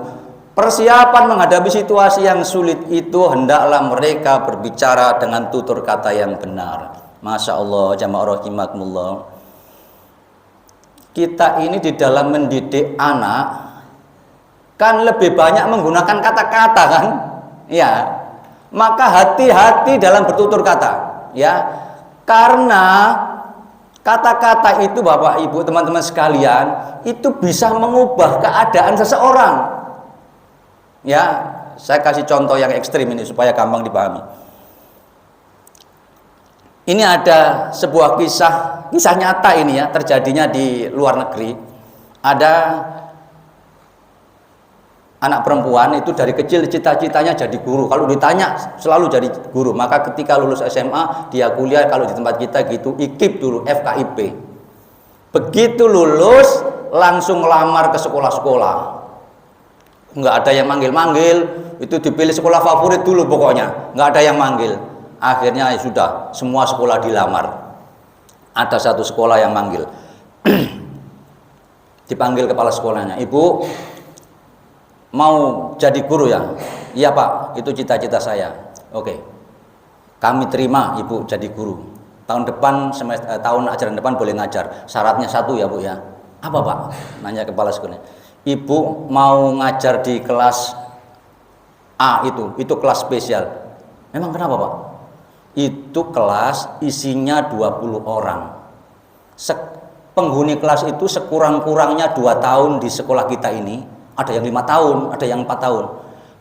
Persiapan menghadapi situasi yang sulit itu hendaklah mereka berbicara dengan tutur kata yang benar. Masya Allah, jamaah rahimakumullah. Kita ini di dalam mendidik anak kan lebih banyak menggunakan kata-kata kan? Ya. Maka hati-hati dalam bertutur kata, ya. Karena kata-kata itu Bapak Ibu teman-teman sekalian itu bisa mengubah keadaan seseorang. Ya, saya kasih contoh yang ekstrim ini supaya gampang dipahami. Ini ada sebuah kisah nyata ini ya, terjadinya di luar negeri. Ada anak perempuan itu dari kecil cita-citanya jadi guru. Kalau ditanya selalu jadi guru. Maka ketika lulus SMA dia kuliah, kalau di tempat kita gitu IKIP dulu, FKIP. Begitu lulus langsung ngelamar ke sekolah-sekolah. Nggak ada yang manggil-manggil, itu dipilih sekolah favorit dulu pokoknya. Nggak ada yang manggil. Akhirnya ya sudah, semua sekolah dilamar. Ada satu sekolah yang manggil. Dipanggil kepala sekolahnya, "Ibu, mau jadi guru ya?" "Iya Pak, itu cita-cita saya." "Oke, kami terima Ibu jadi guru. Tahun depan, tahun ajaran depan boleh ngajar. Syaratnya satu ya Bu ya." "Apa Pak?" nanya kepala sekolahnya. "Ibu mau ngajar di kelas A itu kelas spesial." "Memang kenapa Pak?" "Itu kelas isinya 20 orang. Penghuni kelas itu sekurang-kurangnya 2 tahun di sekolah kita ini. Ada yang 5 tahun, ada yang 4 tahun.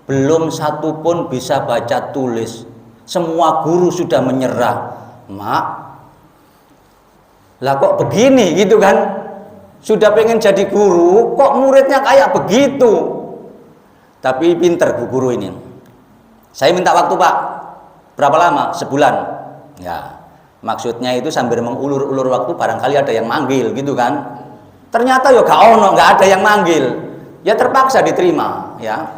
Belum satu pun bisa baca tulis. Semua guru sudah menyerah." "Mak, lah kok begini gitu kan? Sudah pengen jadi guru, kok muridnya kayak begitu?" Tapi pinter bu guru ini. Saya minta waktu Pak, berapa lama? Sebulan. Ya, maksudnya itu sambil mengulur-ulur waktu, barangkali ada yang manggil gitu kan. Ternyata ya nggak ada yang manggil. Ya terpaksa diterima ya.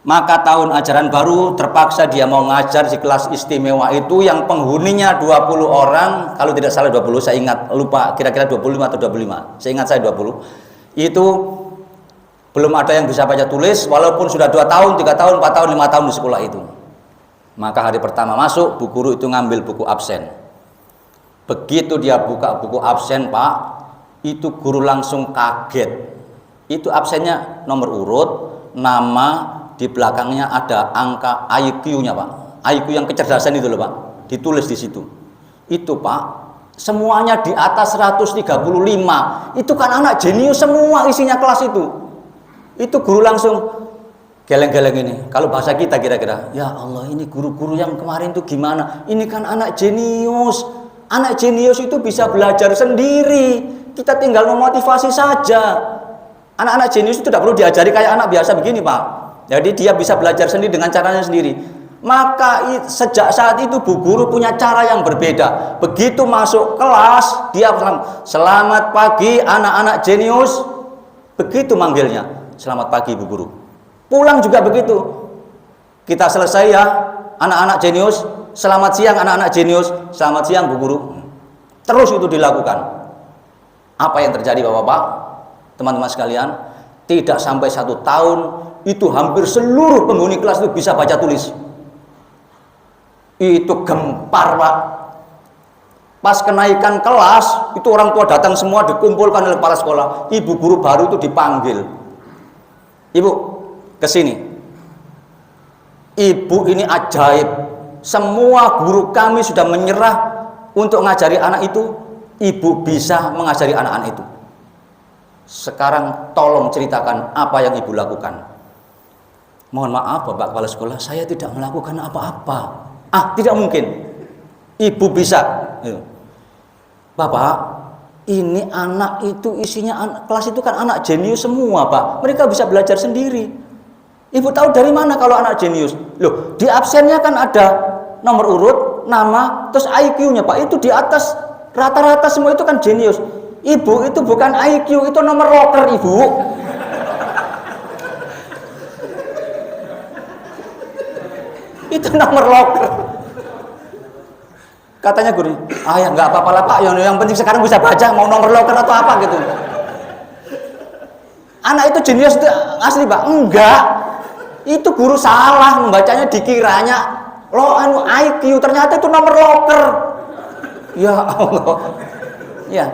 Maka tahun ajaran baru terpaksa dia mau ngajar di kelas istimewa itu yang penghuninya 20 orang, kalau tidak salah 20, saya ingat, lupa, kira-kira 25 atau 25, saya ingat saya 20. Itu belum ada yang bisa baca tulis, walaupun sudah 2 tahun, 3 tahun, 4 tahun, 5 tahun di sekolah itu. Maka hari pertama masuk, bu guru itu ngambil buku absen. Begitu dia buka buku absen Pak, itu guru langsung kaget. Itu absennya nomor urut, nama, di belakangnya ada angka IQ-nya Pak, IQ yang kecerdasan itu loh Pak, ditulis di situ. Itu Pak, semuanya di atas 135. Itu kan anak jenius semua isinya kelas itu. Itu guru langsung geleng-geleng ini. Kalau bahasa kita kira-kira, ya Allah ini guru-guru yang kemarin itu gimana? Ini kan anak jenius. Anak jenius itu bisa belajar sendiri. Kita tinggal memotivasi saja. Anak-anak jenius itu tidak perlu diajari kayak anak biasa begini Pak. Jadi dia bisa belajar sendiri dengan caranya sendiri. Maka sejak saat itu bu guru punya cara yang berbeda. Begitu masuk kelas, dia selamat pagi anak-anak jenius. Begitu manggilnya, selamat pagi bu guru. Pulang juga begitu. Kita selesai ya, anak-anak jenius. Selamat siang anak-anak jenius. Selamat siang bu guru. Terus itu dilakukan. Apa yang terjadi Bapak-bapak, teman-teman sekalian? Tidak sampai 1 tahun, itu hampir seluruh penghuni kelas itu bisa baca tulis. Itu gempar Pak. Pas kenaikan kelas, itu orang tua datang semua, dikumpulkan oleh kepala sekolah. Ibu guru baru itu dipanggil. Ibu, kesini. Ibu ini ajaib. Semua guru kami sudah menyerah untuk mengajari anak itu. Ibu bisa mengajari anak-anak itu. Sekarang tolong ceritakan apa yang ibu lakukan. Mohon maaf Bapak Kepala Sekolah, saya tidak melakukan apa-apa. Tidak mungkin. Ibu bisa. Bapak, ini anak itu isinya, kelas itu kan anak jenius semua Pak. Mereka bisa belajar sendiri. Ibu tahu dari mana kalau anak jenius? Loh, di absennya kan ada nomor urut, nama, terus IQ-nya Pak. Itu di atas rata-rata semua itu kan jenius. Ibu itu bukan IQ, itu nomor loker Ibu. Itu nomor loker. Katanya guru, ya nggak apa-apa lah Pak, yang penting sekarang bisa baca, mau nomor loker atau apa gitu. Anak itu jenius itu asli Pak? Enggak. Itu guru salah membacanya, dikiranya IQ, ternyata itu nomor loker. Ya Allah. Ya.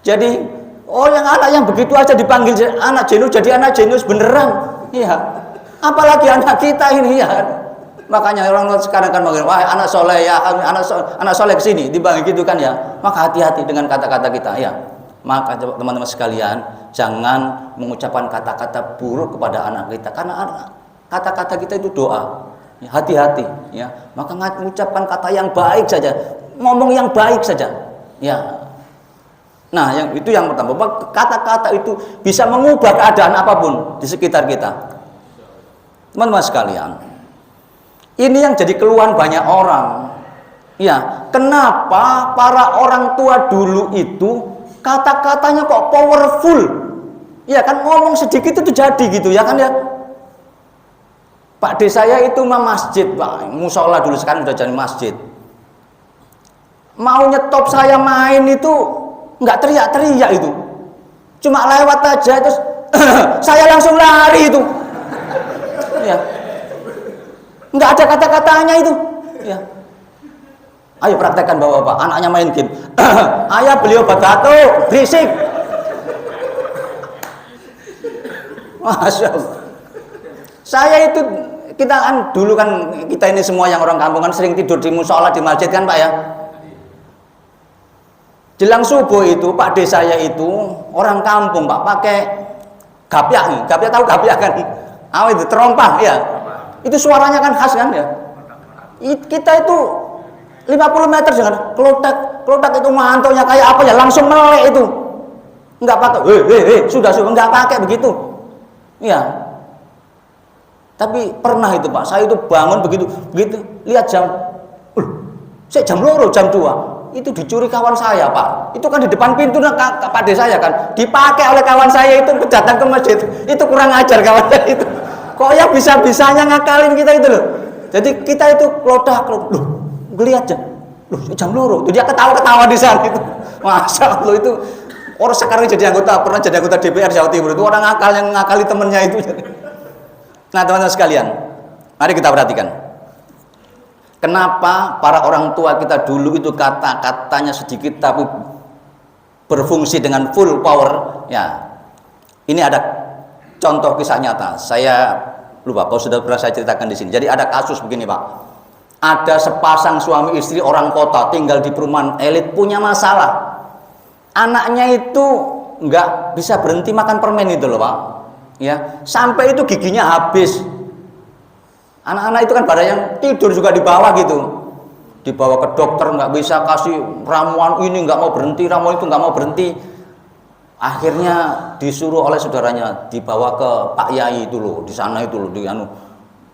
Jadi, yang anak yang begitu aja dipanggil anak jenius, jadi anak jenius beneran. Iya. Apalagi anak kita ini ya. Makanya orang sekarang kan manggil, wah anak soleh ya, anak soleh kesini, dipanggil gitu kan ya. Maka hati-hati dengan kata-kata kita ya. Maka teman-teman sekalian, jangan mengucapkan kata-kata buruk kepada anak kita, karena kata-kata kita itu doa. Hati-hati ya. Maka mengucapkan kata yang baik saja, ngomong yang baik saja. Ya. Nah, itu yang pertama. Kata-kata itu bisa mengubah keadaan apapun di sekitar kita. Teman-teman sekalian, ini yang jadi keluhan banyak orang. Ya, kenapa para orang tua dulu itu kata-katanya kok powerful? Ya kan, ngomong sedikit itu jadi gitu ya kan ya. Pak D saya itu masjid Pak, musola dulu, sekarang udah jadi masjid. Mau nyetop saya main itu nggak teriak-teriak itu, cuma lewat aja terus saya langsung lari itu. Ya, nggak ada kata-katanya itu. Ya, ayo praktekkan bapak-bapak, anaknya main game. Ayah beli obat batuk, berisik. Masya Allah. Saya itu, kita kan dulu kan, kita ini semua yang orang kampung kan sering tidur di musola, di masjid kan Pak ya. Jelang subuh itu Pak D saya itu orang kampung Pak, pakai gapyak. Gapyak tahu gapyak kan? Itu terompah ya. Itu suaranya kan khas kan ya. Kita itu 50 meter jangan kelotak itu mantonya kayak apa ya, langsung melek itu. Enggak pakai sudah enggak pakai begitu. Ya. Tapi pernah itu Pak, saya itu bangun begitu lihat jam, saya jam 2, jam 2, itu dicuri kawan saya Pak. Itu kan di depan pintu Pak De saya kan, dipakai oleh kawan saya itu datang ke masjid. Itu kurang ajar kawan saya itu. Kok ya bisa-bisanya ngakalin kita itu loh. Jadi kita itu klodak, loh, ngelihat jam 2, dia ketawa-ketawa di sana itu. Masya Allah itu orang sekarang pernah jadi anggota DPR Jawa Timur itu orang akal yang ngakali temennya itu. Nah teman-teman sekalian, mari kita perhatikan. Kenapa para orang tua kita dulu itu kata-katanya sedikit tapi berfungsi dengan full power? Ya, ini ada contoh kisah nyata. Saya lupa, kalau sudah pernah saya ceritakan di sini. Jadi ada kasus begini Pak. Ada sepasang suami istri orang kota tinggal di perumahan elit punya masalah. Anaknya itu nggak bisa berhenti makan permen itu loh Pak. Ya, sampai itu giginya habis. Anak-anak itu kan pada yang tidur juga di bawah gitu. Dibawa ke dokter nggak bisa kasih ramuan ini nggak mau berhenti, ramuan itu nggak mau berhenti. Akhirnya disuruh oleh saudaranya dibawa ke Pak Yai itu loh, di sana itu loh,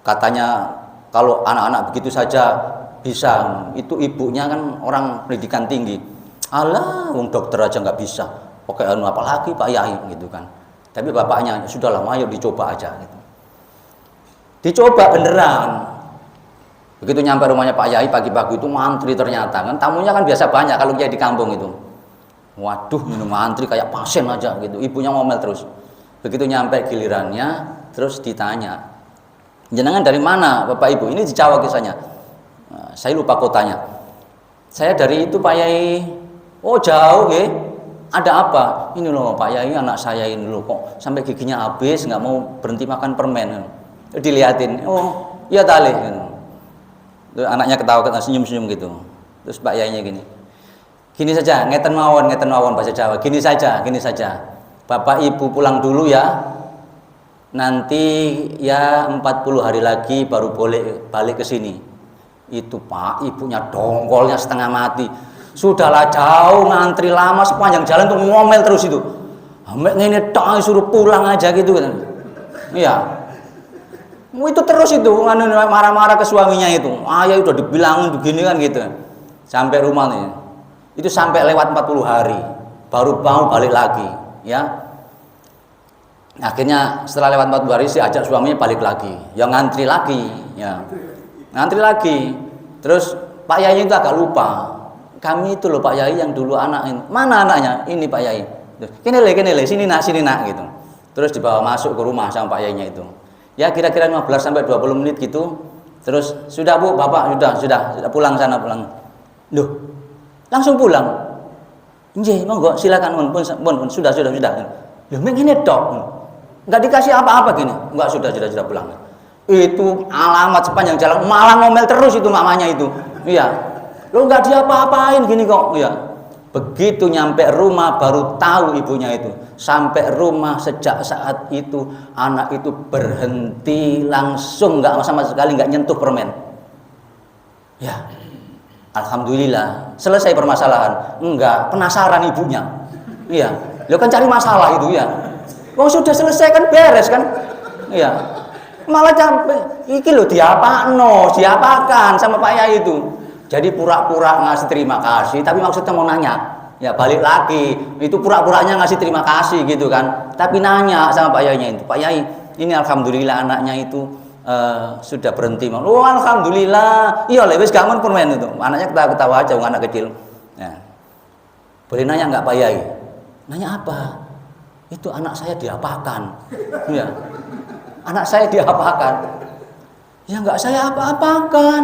katanya kalau anak-anak begitu saja bisa, itu ibunya kan orang pendidikan tinggi. Alah, wong dokter aja nggak bisa, pakai apalagi Pak Yai gitu kan. Tapi bapaknya sudahlah, ayo dicoba aja gitu. Dicoba beneran. Begitu nyampe rumahnya Pak Yai pagi-pagi itu mantri ternyata kan, tamunya kan biasa banyak kalau kayak di kampung itu. Waduh, minum antri kayak pasien aja gitu. Ibunya ngomel terus. Begitu nyampe gilirannya, terus ditanya, jenengan dari mana Bapak Ibu? Ini dijawab kisahnya. Nah, saya lupa kotanya. Saya dari itu Pak Yai. Oh jauh ya. Ada apa? Ini loh Pak Yai, anak saya ini loh kok sampai giginya habis, nggak mau berhenti makan permen. Diliatin. Oh iya tali. Terus anaknya ketawa senyum-senyum gitu. Terus Pak Yainya gini saja, ngeten mawon bahasa Jawa. Gini saja. Bapak Ibu pulang dulu ya. Nanti ya 40 hari lagi baru boleh balik ke sini. Itu Pak, ibunya dongkolnya setengah mati. Sudahlah jauh ngantri lama sepanjang jalan tuh ngomel terus itu. Ambek ngene tok suruh pulang aja gitu kan. Iya. Itu terus itu marah-marah ke suaminya itu. Ayah udah dibilangin begini kan gitu. Sampai rumah nih. Itu sampai lewat 40 hari baru mau balik lagi ya. Akhirnya setelah lewat 40 hari sih ajak suaminya balik lagi, ya ngantri lagi ya, ngantri lagi. Terus Pak Yai itu agak lupa, kami itu loh Pak Yai yang dulu anak ini. Mana anaknya? Ini Pak Yai. Kene le, sini nak gitu. Terus dibawa masuk ke rumah sama Pak Yainya itu. Ya kira-kira 15 sampai 20 menit gitu. Terus sudah Bu, Bapak sudah pulang sana pulang. Loh, langsung pulang. Nggih, monggo silakan pun sudah. Loh, ngene tok. Enggak dikasih apa-apa gini. Enggak sudah pulang. Itu alamat sepanjang jalan malah ngomel terus itu mamanya itu. Iya. Lo enggak diapa-apain gini kok. Iya. Begitu nyampe rumah baru tahu ibunya itu. Sampai rumah sejak saat itu anak itu berhenti langsung, enggak sama sekali enggak nyentuh permen. Ya. Alhamdulillah selesai permasalahan. Enggak, penasaran ibunya. Iya. Lo kan cari masalah itu ya. Oh sudah selesai kan beres kan? Iya. Malah sampai iki lo diapakan sama Pak Yai itu. Jadi pura-pura ngasih terima kasih, tapi maksudnya mau nanya. Ya balik lagi, itu pura-puranya ngasih terima kasih gitu kan. Tapi nanya sama Pak Yainya itu, Pak Yai, ini alhamdulillah anaknya itu sudah berhenti. Oh alhamdulillah. Iya lah wis gak mun permen itu. Anaknya ketawa-ketawa aja anak kecil. Ya. Boleh nanya enggak Pak Yai? Nanya apa? Itu anak saya diapakan. Ya. Anak saya diapakan? Ya enggak saya apa-apakan.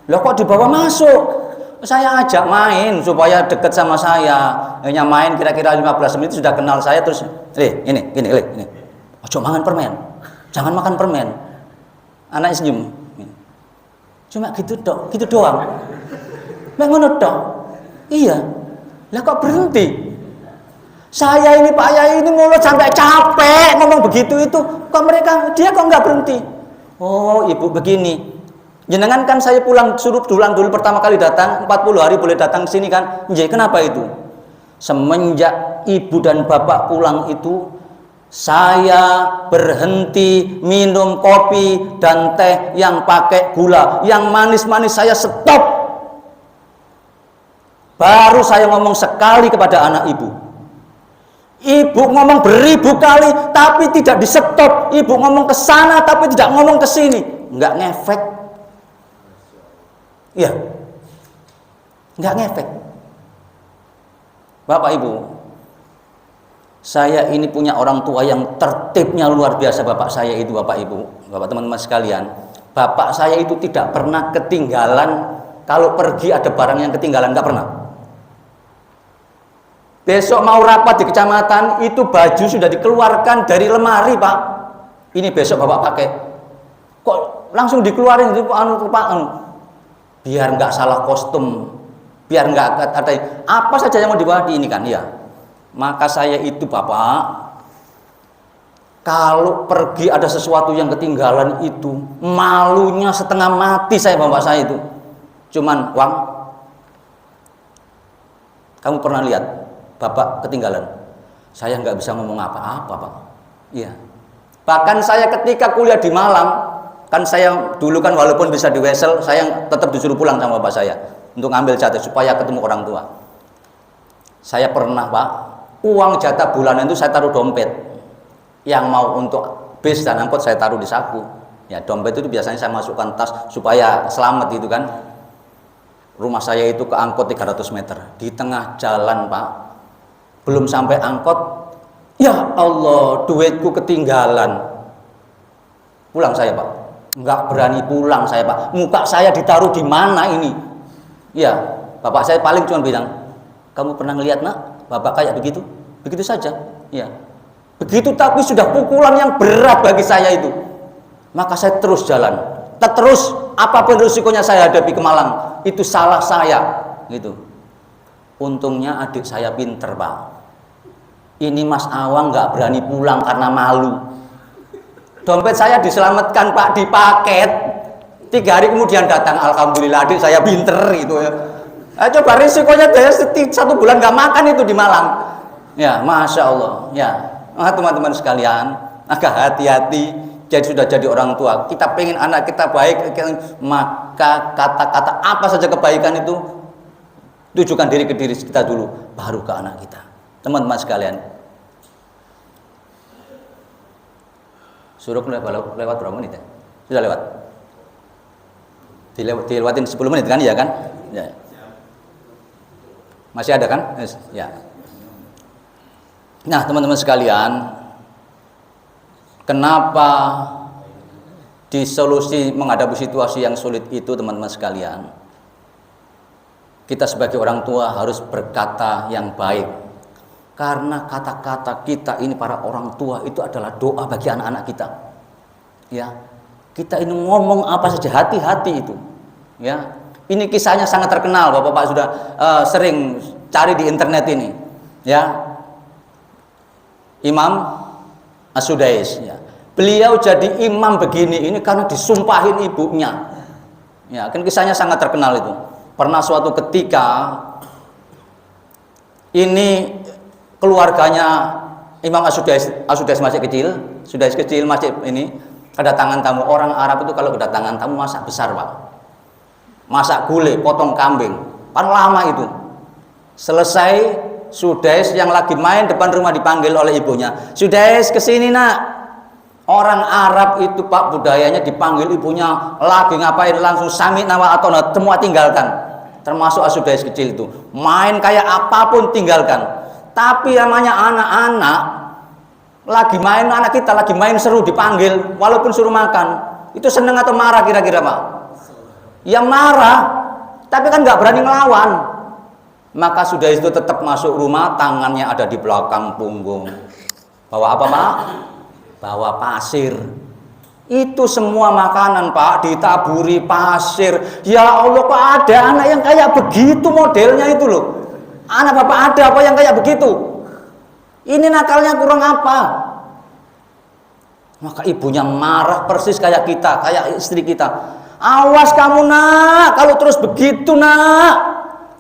Loh kok dibawa masuk? Saya ajak main supaya dekat sama saya. Hanya main kira-kira 15 menit sudah kenal saya terus, ini. Ojo makan permen. Jangan makan permen. Anaknya senyum. Cuma gitu doang. Mek ngono tok. Iya. Lah kok berhenti? Saya ini Pak Yai ini mulut sampai capek ngomong begitu itu. Kok dia kok nggak berhenti? Oh, Ibu begini. Jenengan kan saya suruh pulang dulu pertama kali datang 40 hari boleh datang ke sini kan? Nggih, kenapa itu? Semenjak Ibu dan Bapak pulang itu Saya berhenti minum kopi dan teh yang pakai gula, yang manis-manis saya stop. Baru saya ngomong sekali kepada anak ibu. Ibu ngomong beribu kali tapi tidak di stop. Ibu ngomong ke sana tapi tidak ngomong ke sini. Enggak ngefek. Iya. Enggak ngefek. Bapak Ibu, saya ini punya orang tua yang tertibnya luar biasa. Bapak saya itu, Bapak Ibu, Bapak teman-teman sekalian, bapak saya itu tidak pernah ketinggalan. Kalau pergi ada barang yang ketinggalan, nggak pernah. Besok mau rapat di kecamatan, itu baju sudah dikeluarkan dari lemari, Pak. Ini besok bapak pakai. Kok langsung dikeluarin itu, Pak? Biar nggak salah kostum, biar nggak ada apa saja yang mau dibawa di ini kan, ya. Maka saya itu, Bapak, kalau pergi ada sesuatu yang ketinggalan itu malunya setengah mati saya, Bapak saya itu. Cuman, Wang, kamu pernah lihat Bapak ketinggalan? Saya nggak bisa ngomong apa-apa, Pak. Iya. Bahkan saya ketika kuliah di Malang, kan saya dulu kan walaupun bisa di Wesel, saya tetap disuruh pulang sama bapak saya untuk ngambil jatah supaya ketemu orang tua. Saya pernah, Pak, uang jatah bulanan itu saya taruh dompet. Yang mau untuk bis dan angkot saya taruh di saku. Ya, dompet itu biasanya saya masukkan tas supaya selamat gitu kan. Rumah saya itu ke angkot 300 meter. Di tengah jalan, Pak, belum sampai angkot, ya Allah, duitku ketinggalan. Pulang saya, Pak. Nggak berani pulang saya, Pak. Muka saya ditaruh di mana ini? Ya, bapak saya paling cuma bilang, kamu pernah ngelihat, Nak, bapak kayak begitu? Begitu saja. Ya. Begitu, tapi sudah pukulan yang berat bagi saya itu. Maka saya terus jalan. Terus apapun risikonya saya hadapi ke Malang, itu salah saya, gitu. Untungnya adik saya pinter, Pak. Ini Mas Awang nggak berani pulang karena malu. Dompet saya diselamatkan, Pak, di paket. 3 hari kemudian datang, alhamdulillah adik saya pinter gitu ya. Coba risikonya dia 1 bulan nggak makan itu di Malang. Ya, Masya Allah. Ya, teman-teman sekalian, agak hati-hati. Jadi sudah jadi orang tua, kita pengen anak kita baik, maka kata-kata apa saja kebaikan itu tujukan diri ke diri kita dulu, baru ke anak kita. Teman-teman sekalian, suruh lewat berapa menit ya? Sudah lewat. Dilewatin 10 menit kan, ya kan? Ya. Masih ada kan? Ya. Nah, teman-teman sekalian, kenapa di solusi menghadapi situasi yang sulit itu, teman-teman sekalian, kita sebagai orang tua harus berkata yang baik. Karena kata-kata kita ini para orang tua itu adalah doa bagi anak-anak kita. Ya, kita ini ngomong apa saja hati-hati itu. Ya, ini kisahnya sangat terkenal, Bapak-bapak sudah sering cari di internet ini. Ya, Imam As-Sudais. Ya. Beliau jadi imam begini ini karena disumpahin ibunya. Ya, kan kisahnya sangat terkenal itu. Pernah suatu ketika ini keluarganya Imam As-Sudais masih kecil, Sudais kecil masih ini kedatangan tamu. Orang Arab itu kalau kedatangan tamu masak besar, Pak. Masak gulai, potong kambing. Kan lama itu. Selesai, Sudais yang lagi main depan rumah dipanggil oleh ibunya. Sudais, kesini, Nak. Orang Arab itu, Pak, budayanya dipanggil ibunya lagi ngapain langsung sami nawa atau semua tinggalkan. Termasuk As-Sudais kecil itu. Main kayak apapun tinggalkan. Tapi namanya anak-anak lagi main, anak kita lagi main seru dipanggil walaupun suruh makan, itu seneng atau marah kira-kira, Pak? Ya marah, tapi kan nggak berani ngelawan. Maka sudah itu tetap masuk rumah, tangannya ada di belakang punggung. Bawa apa, Pak? Bawa pasir. Itu semua makanan, Pak, ditaburi pasir. Ya Allah, kok ada anak yang kayak begitu modelnya itu loh. Anak Bapak ada apa yang kayak begitu? Ini nakalnya kurang apa? Maka ibunya marah persis kayak kita, kayak istri kita. Awas kamu, Nak, kalau terus begitu, Nak.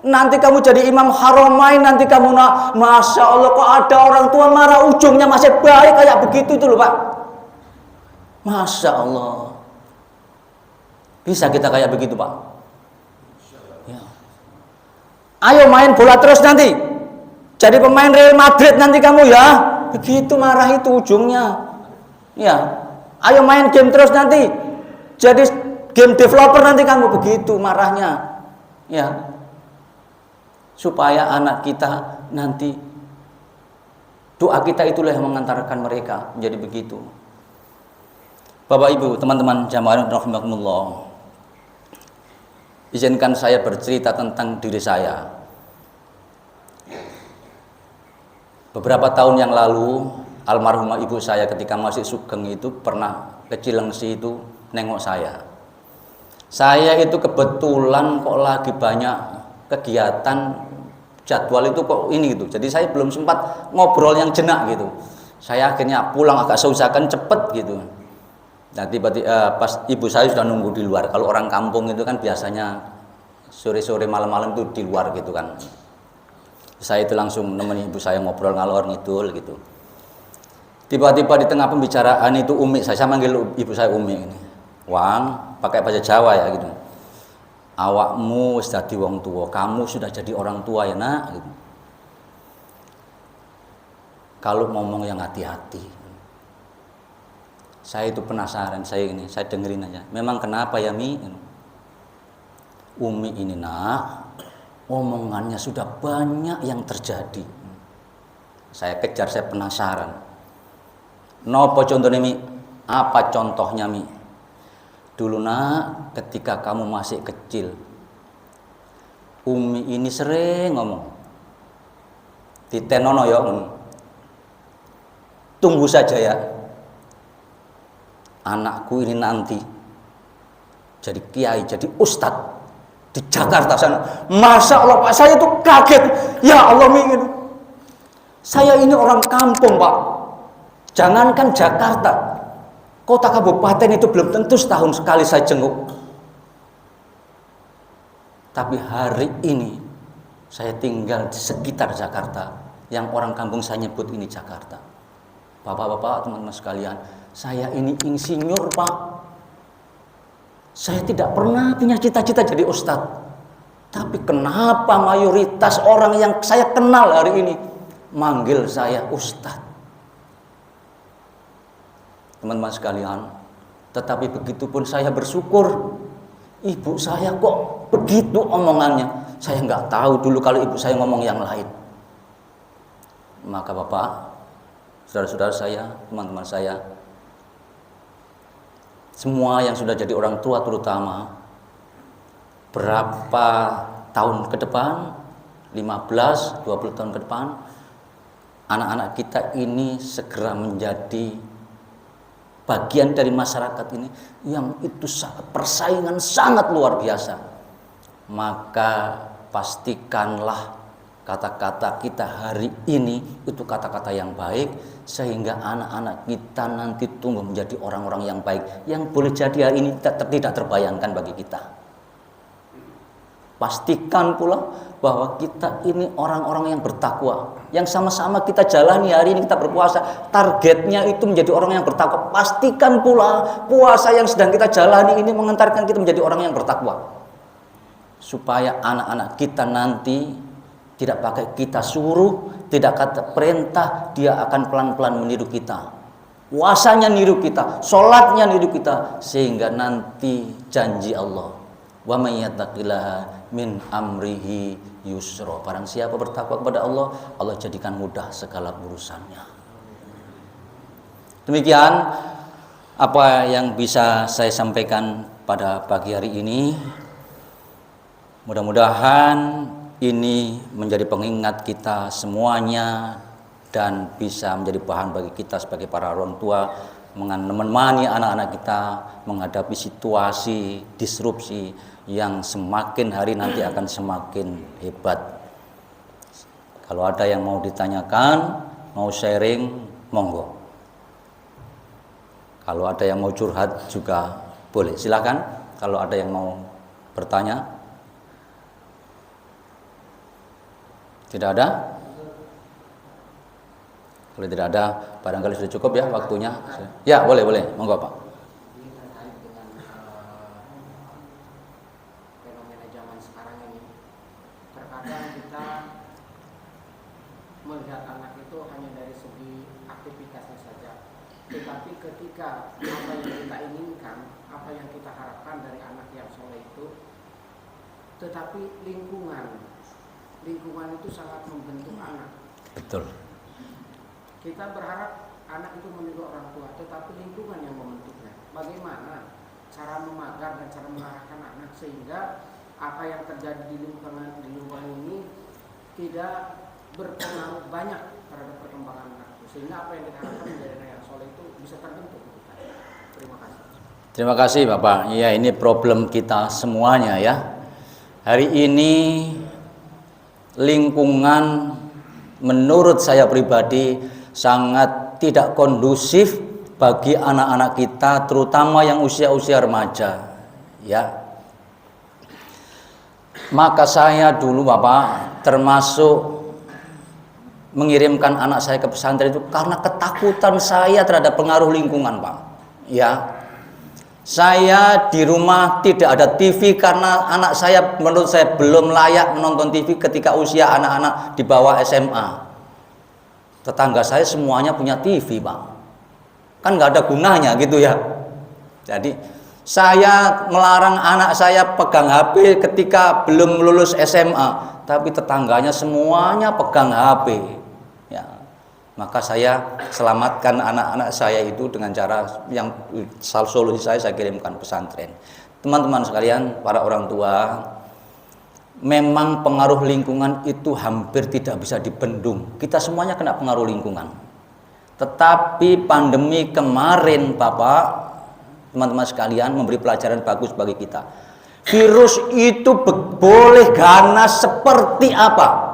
Nanti kamu jadi imam Haramain, nanti kamu Masya Allah kok ada orang tua marah ujungnya masih baik kayak begitu itu loh Pak. Masya Allah. Bisa kita kayak begitu Pak? Ya. Ayo main bola terus nanti. Jadi pemain Real Madrid nanti kamu ya. Begitu marah itu ujungnya. Ya. Ayo main game terus nanti. Jadi game developer nanti kamu, begitu marahnya. Ya. Supaya anak kita nanti, doa kita itulah yang mengantarkan mereka menjadi begitu. Bapak Ibu, teman-teman jamaah rahimakumullah. Izinkan saya bercerita tentang diri saya. Beberapa tahun yang lalu, almarhumah ibu saya ketika masih sugeng itu pernah ke Cilengsi itu nengok saya. Saya itu kebetulan kok lagi banyak kegiatan, jadwal itu kok ini gitu. Jadi saya belum sempat ngobrol yang jenak gitu. Saya akhirnya pulang agak seusahakan cepet gitu. Nah tiba-tiba pas ibu saya sudah nunggu di luar. Kalau orang kampung itu kan biasanya sore-sore malam-malam itu di luar gitu kan. Saya itu langsung nemenin ibu saya ngobrol ngalor ngidul gitu. Tiba-tiba di tengah pembicaraan itu Umi, saya manggil ibu saya Umi ini. Wang, pakai bahasa Jawa ya gitu. Awakmu wis dadi wong tua, kamu sudah jadi orang tua ya nak gitu. Kalau ngomong yang hati-hati. Saya itu penasaran, saya dengerin aja. Memang kenapa ya Mi? Umi ini nak, omongannya sudah banyak yang terjadi. Saya kejar, saya penasaran. Nopo contohnya Mi? Apa contohnya Mi? Dulu nak, ketika kamu masih kecil, Umi ini sering ngomong. Ditenono ya, tunggu saja ya. Anakku ini nanti jadi kiai, jadi ustadz di Jakarta sana. Masya Allah Pak, saya itu kaget. Ya Allah Mi, saya ini orang kampung Pak. Jangankan Jakarta, kota kabupaten itu belum tentu setahun sekali saya jenguk. Tapi hari ini saya tinggal di sekitar Jakarta, yang orang kampung saya nyebut ini Jakarta. Bapak-bapak, teman-teman sekalian, saya ini insinyur Pak. Saya tidak pernah punya cita-cita jadi ustadz. Tapi kenapa mayoritas orang yang saya kenal hari ini manggil saya ustadz? Teman-teman sekalian, tetapi begitu pun saya bersyukur. Ibu saya kok begitu omongannya. Saya nggak tahu dulu kalau ibu saya ngomong yang lain. Maka Bapak, saudara-saudara saya, teman-teman saya, semua yang sudah jadi orang tua terutama, berapa tahun ke depan, 15, 20 tahun ke depan, anak-anak kita ini segera menjadi bagian dari masyarakat ini yang itu persaingan sangat luar biasa. Maka pastikanlah kata-kata kita hari ini itu kata-kata yang baik, sehingga anak-anak kita nanti tumbuh menjadi orang-orang yang baik, yang boleh jadi hari ini tidak terbayangkan bagi kita. Pastikan pula bahwa kita ini orang-orang yang bertakwa, yang sama-sama kita jalani hari ini, kita berpuasa, targetnya itu menjadi orang yang bertakwa. Pastikan pula puasa yang sedang kita jalani ini mengantarkan kita menjadi orang yang bertakwa, supaya anak-anak kita nanti tidak pakai kita suruh, tidak kata perintah, dia akan pelan-pelan meniru kita. Puasanya niru kita, sholatnya niru kita, sehingga nanti janji Allah, wa may yattaqillaha min amrihi yusra. Barang siapa bertakwa kepada Allah, Allah jadikan mudah segala urusannya. Demikian apa yang bisa saya sampaikan pada pagi hari ini. Mudah-mudahan ini menjadi pengingat kita semuanya dan bisa menjadi bahan bagi kita sebagai para orang tua menemani anak-anak kita menghadapi situasi disrupsi yang semakin hari nanti akan semakin hebat. Kalau ada yang mau ditanyakan, mau sharing, monggo. Kalau ada yang mau curhat juga boleh, silakan. Kalau ada yang mau bertanya. Tidak ada? Kalau tidak ada, barangkali sudah cukup ya waktunya. Ya, boleh, monggo Pak. Ini terkait dengan fenomena zaman sekarang ini. Terkadang kita melihat anak itu hanya dari segi aktivitasnya saja. Tetapi ketika apa yang kita inginkan, apa yang kita harapkan dari anak yang soleh itu, tetapi lingkungan itu sangat membentuk anak. Betul. Kita berharap anak itu meniru orang tua, tetapi lingkungan yang membentuknya. Bagaimana cara memagar dan cara mengarahkan anak sehingga apa yang terjadi di lingkungan ini tidak berpengaruh banyak terhadap perkembangan anak, sehingga apa yang kita harapkan menjadi anak yang soleh itu bisa terbentuk. Terima kasih. Terima kasih Bapak. Ya, ini problem kita semuanya ya. Hari ini lingkungan menurut saya pribadi sangat tidak kondusif bagi anak-anak kita, terutama yang usia-usia remaja ya. Maka saya dulu Bapak termasuk mengirimkan anak saya ke pesantren itu karena ketakutan saya terhadap pengaruh lingkungan Pak ya. Saya di rumah tidak ada TV karena anak saya menurut saya belum layak menonton TV ketika usia anak-anak di bawah SMA. Tetangga saya semuanya punya TV Pak, kan nggak ada gunanya gitu ya. Jadi saya melarang anak saya pegang HP ketika belum lulus SMA, tapi tetangganya semuanya pegang HP ya. Maka saya selamatkan anak-anak saya itu dengan cara yang solusi saya kirimkan pesantren. Teman-teman sekalian, para orang tua, memang pengaruh lingkungan itu hampir tidak bisa dibendung. Kita semuanya kena pengaruh lingkungan. Tetapi pandemi kemarin Bapak, teman-teman sekalian, memberi pelajaran bagus bagi kita. Virus itu boleh ganas seperti apa?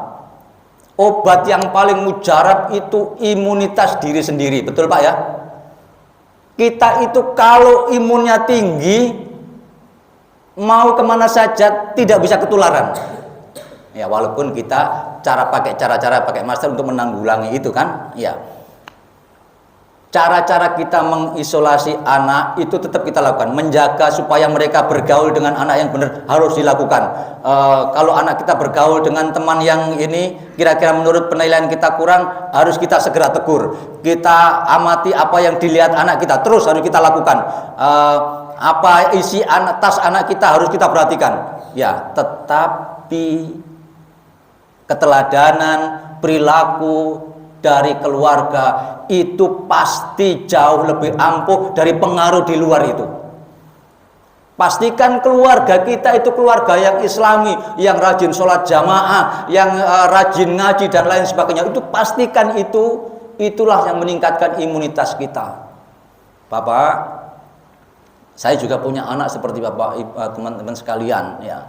Obat yang paling mujarab itu imunitas diri sendiri, betul Pak ya? Kita itu kalau imunnya tinggi, mau kemana saja tidak bisa ketularan. Ya walaupun kita cara pakai masker untuk menanggulangi itu kan, ya. Cara-cara kita mengisolasi anak itu tetap kita lakukan, menjaga supaya mereka bergaul dengan anak yang benar harus dilakukan. Kalau anak kita bergaul dengan teman yang ini kira-kira menurut penilaian kita kurang, harus kita segera tegur. Kita amati apa yang dilihat anak kita, terus harus kita lakukan. Apa isi tas anak kita harus kita perhatikan. Ya, tetapi keteladanan, perilaku dari keluarga itu pasti jauh lebih ampuh dari pengaruh di luar itu. Pastikan keluarga kita itu keluarga yang islami, yang rajin sholat jamaah, yang rajin ngaji dan lain sebagainya. Itu pastikan itulah yang meningkatkan imunitas kita. Bapak, saya juga punya anak seperti Bapak, teman-teman sekalian ya.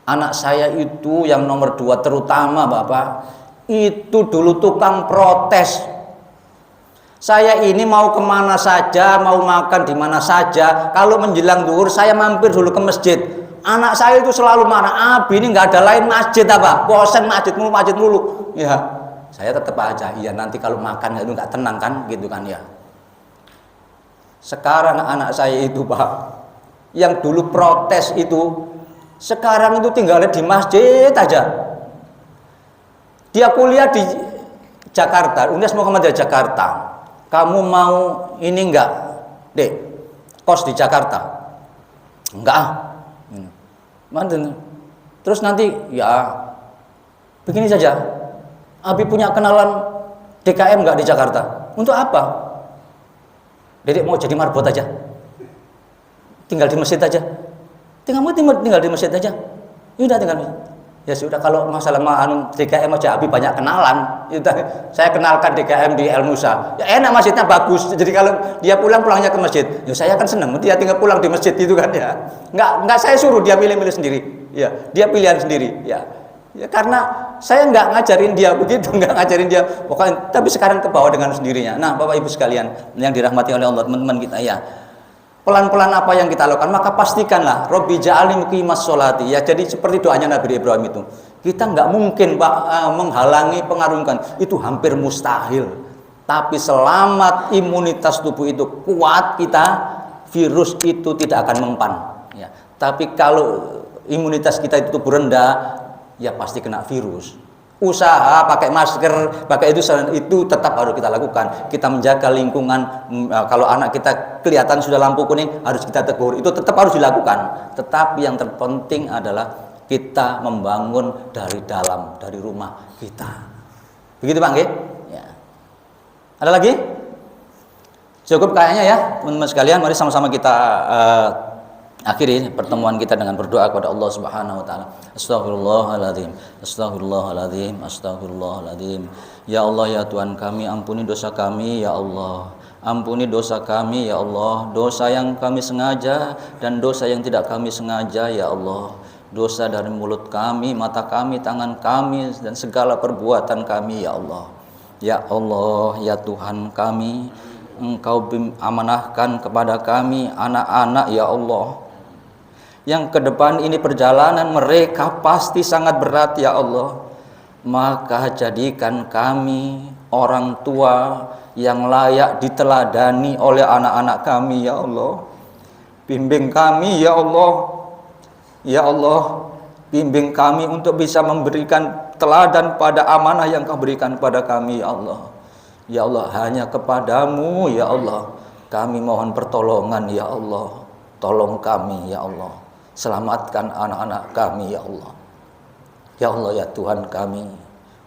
Anak saya itu yang nomor 2 terutama Bapak, itu dulu tukang protes. Saya ini mau kemana saja, mau makan di mana saja, kalau menjelang zuhur saya mampir dulu ke masjid. Anak saya itu selalu marah, Abi ini nggak ada lain masjid apa, bosan masjid mulu. Ya, saya tetap aja, iya nanti kalau makan itu nggak tenang kan, gitu kan ya. Sekarang anak saya itu Pak, yang dulu protes itu, sekarang itu tinggalnya di masjid aja. Dia kuliah di Jakarta, Universitas Muhammadiyah Jakarta. Kamu mau ini enggak, Dek? Kos di Jakarta? Enggak ah. Terus nanti ya begini saja. Abi punya kenalan DKM enggak di Jakarta? Untuk apa? Dedek mau jadi marbot aja. Tinggal di masjid aja. Tinggal di masjid aja. Yaudah tinggal di masjid. Ya sudah, kalau masalah DKM aja Abi banyak kenalan. Saya kenalkan DKM di El Musa. Ya enak, masjidnya bagus. Jadi kalau dia pulangnya ke masjid, ya saya kan senang. Dia tinggal pulang di masjid itu kan ya. Enggak saya suruh dia milih sendiri. Ya, dia pilihan sendiri. Ya. Ya karena saya nggak ngajarin dia begitu, nggak ngajarin dia pokoknya. Tapi sekarang ke bawah dengan sendirinya. Nah, Bapak Ibu sekalian yang dirahmati oleh Allah, teman-teman kita ya. pelan-pelan apa yang kita lakukan, maka pastikanlah Robbi ja'alni muqimas sholati. Ya, jadi seperti doanya Nabi Ibrahim itu. Kita nggak mungkin menghalangi pengaruhkan, itu hampir mustahil. Tapi selamat imunitas tubuh itu kuat kita, virus itu tidak akan mempan. Ya. Tapi kalau imunitas kita itu rendah, ya pasti kena virus. Usaha pakai masker, pakai itu tetap harus kita lakukan. Kita menjaga lingkungan. Kalau anak kita kelihatan sudah lampu kuning, harus kita tegur. Itu tetap harus dilakukan. Tetapi yang terpenting adalah kita membangun dari dalam, dari rumah kita. Begitu Bang, ya? Ada lagi? Cukup kayaknya ya, teman-teman sekalian. Mari sama-sama kita akhiri pertemuan kita dengan berdoa kepada Allah Subhanahu wa taala. Astaghfirullahaladzim, astaghfirullahaladzim, astaghfirullahaladzim. Ya Allah, ya Tuhan kami, ampuni dosa kami ya Allah. Ampuni dosa kami ya Allah, dosa yang kami sengaja dan dosa yang tidak kami sengaja ya Allah. Dosa dari mulut kami, mata kami, tangan kami, dan segala perbuatan kami ya Allah. Ya Allah, ya Tuhan kami, Engkau amanahkan kepada kami anak-anak ya Allah, yang ke depan ini perjalanan mereka pasti sangat berat ya Allah. Maka jadikan kami orang tua yang layak diteladani oleh anak-anak kami ya Allah. Bimbing kami ya Allah. Ya Allah, bimbing kami untuk bisa memberikan teladan pada amanah yang Kau berikan pada kami ya Allah. Ya Allah, hanya kepadamu ya Allah kami mohon pertolongan ya Allah. Tolong kami ya Allah. Selamatkan anak-anak kami ya Allah. Ya Allah, ya Tuhan kami,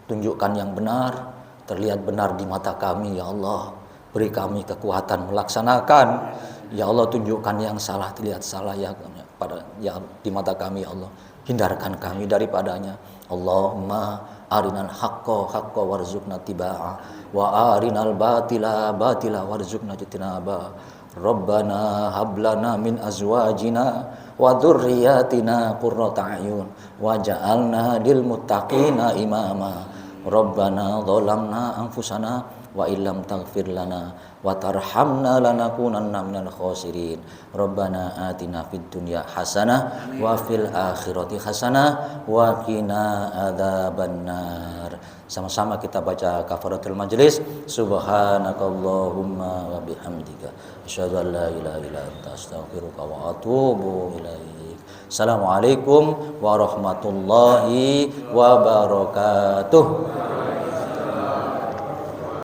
tunjukkan yang benar, terlihat benar di mata kami ya Allah. Beri kami kekuatan melaksanakan. Ya Allah, tunjukkan yang salah, terlihat salah ya di mata kami ya Allah. Hindarkan kami daripadanya. Allahumma arinal haqqa warzuqna tibaa wa arinal batila warzuqna jitinaba. Rabbana hablana min azwajina wa dzurriyyatina qurrata a'yun waj'alna lil muttaqina imama. Rabbana zalamna anfusana wa illam taghfir lana wa tarhamna lanakunanna minal khasirin. Rabbana atina fid dunya hasanah wa fil akhirati hasanah wa qina adzabannar. Sama-sama kita baca kafaratul majelis. Subhanakallahumma wa bihamdika asyhadu an la ilaha illa anta astaghfiruka wa atubu ilaik. Assalamualaikum warahmatullahi wabarakatuh.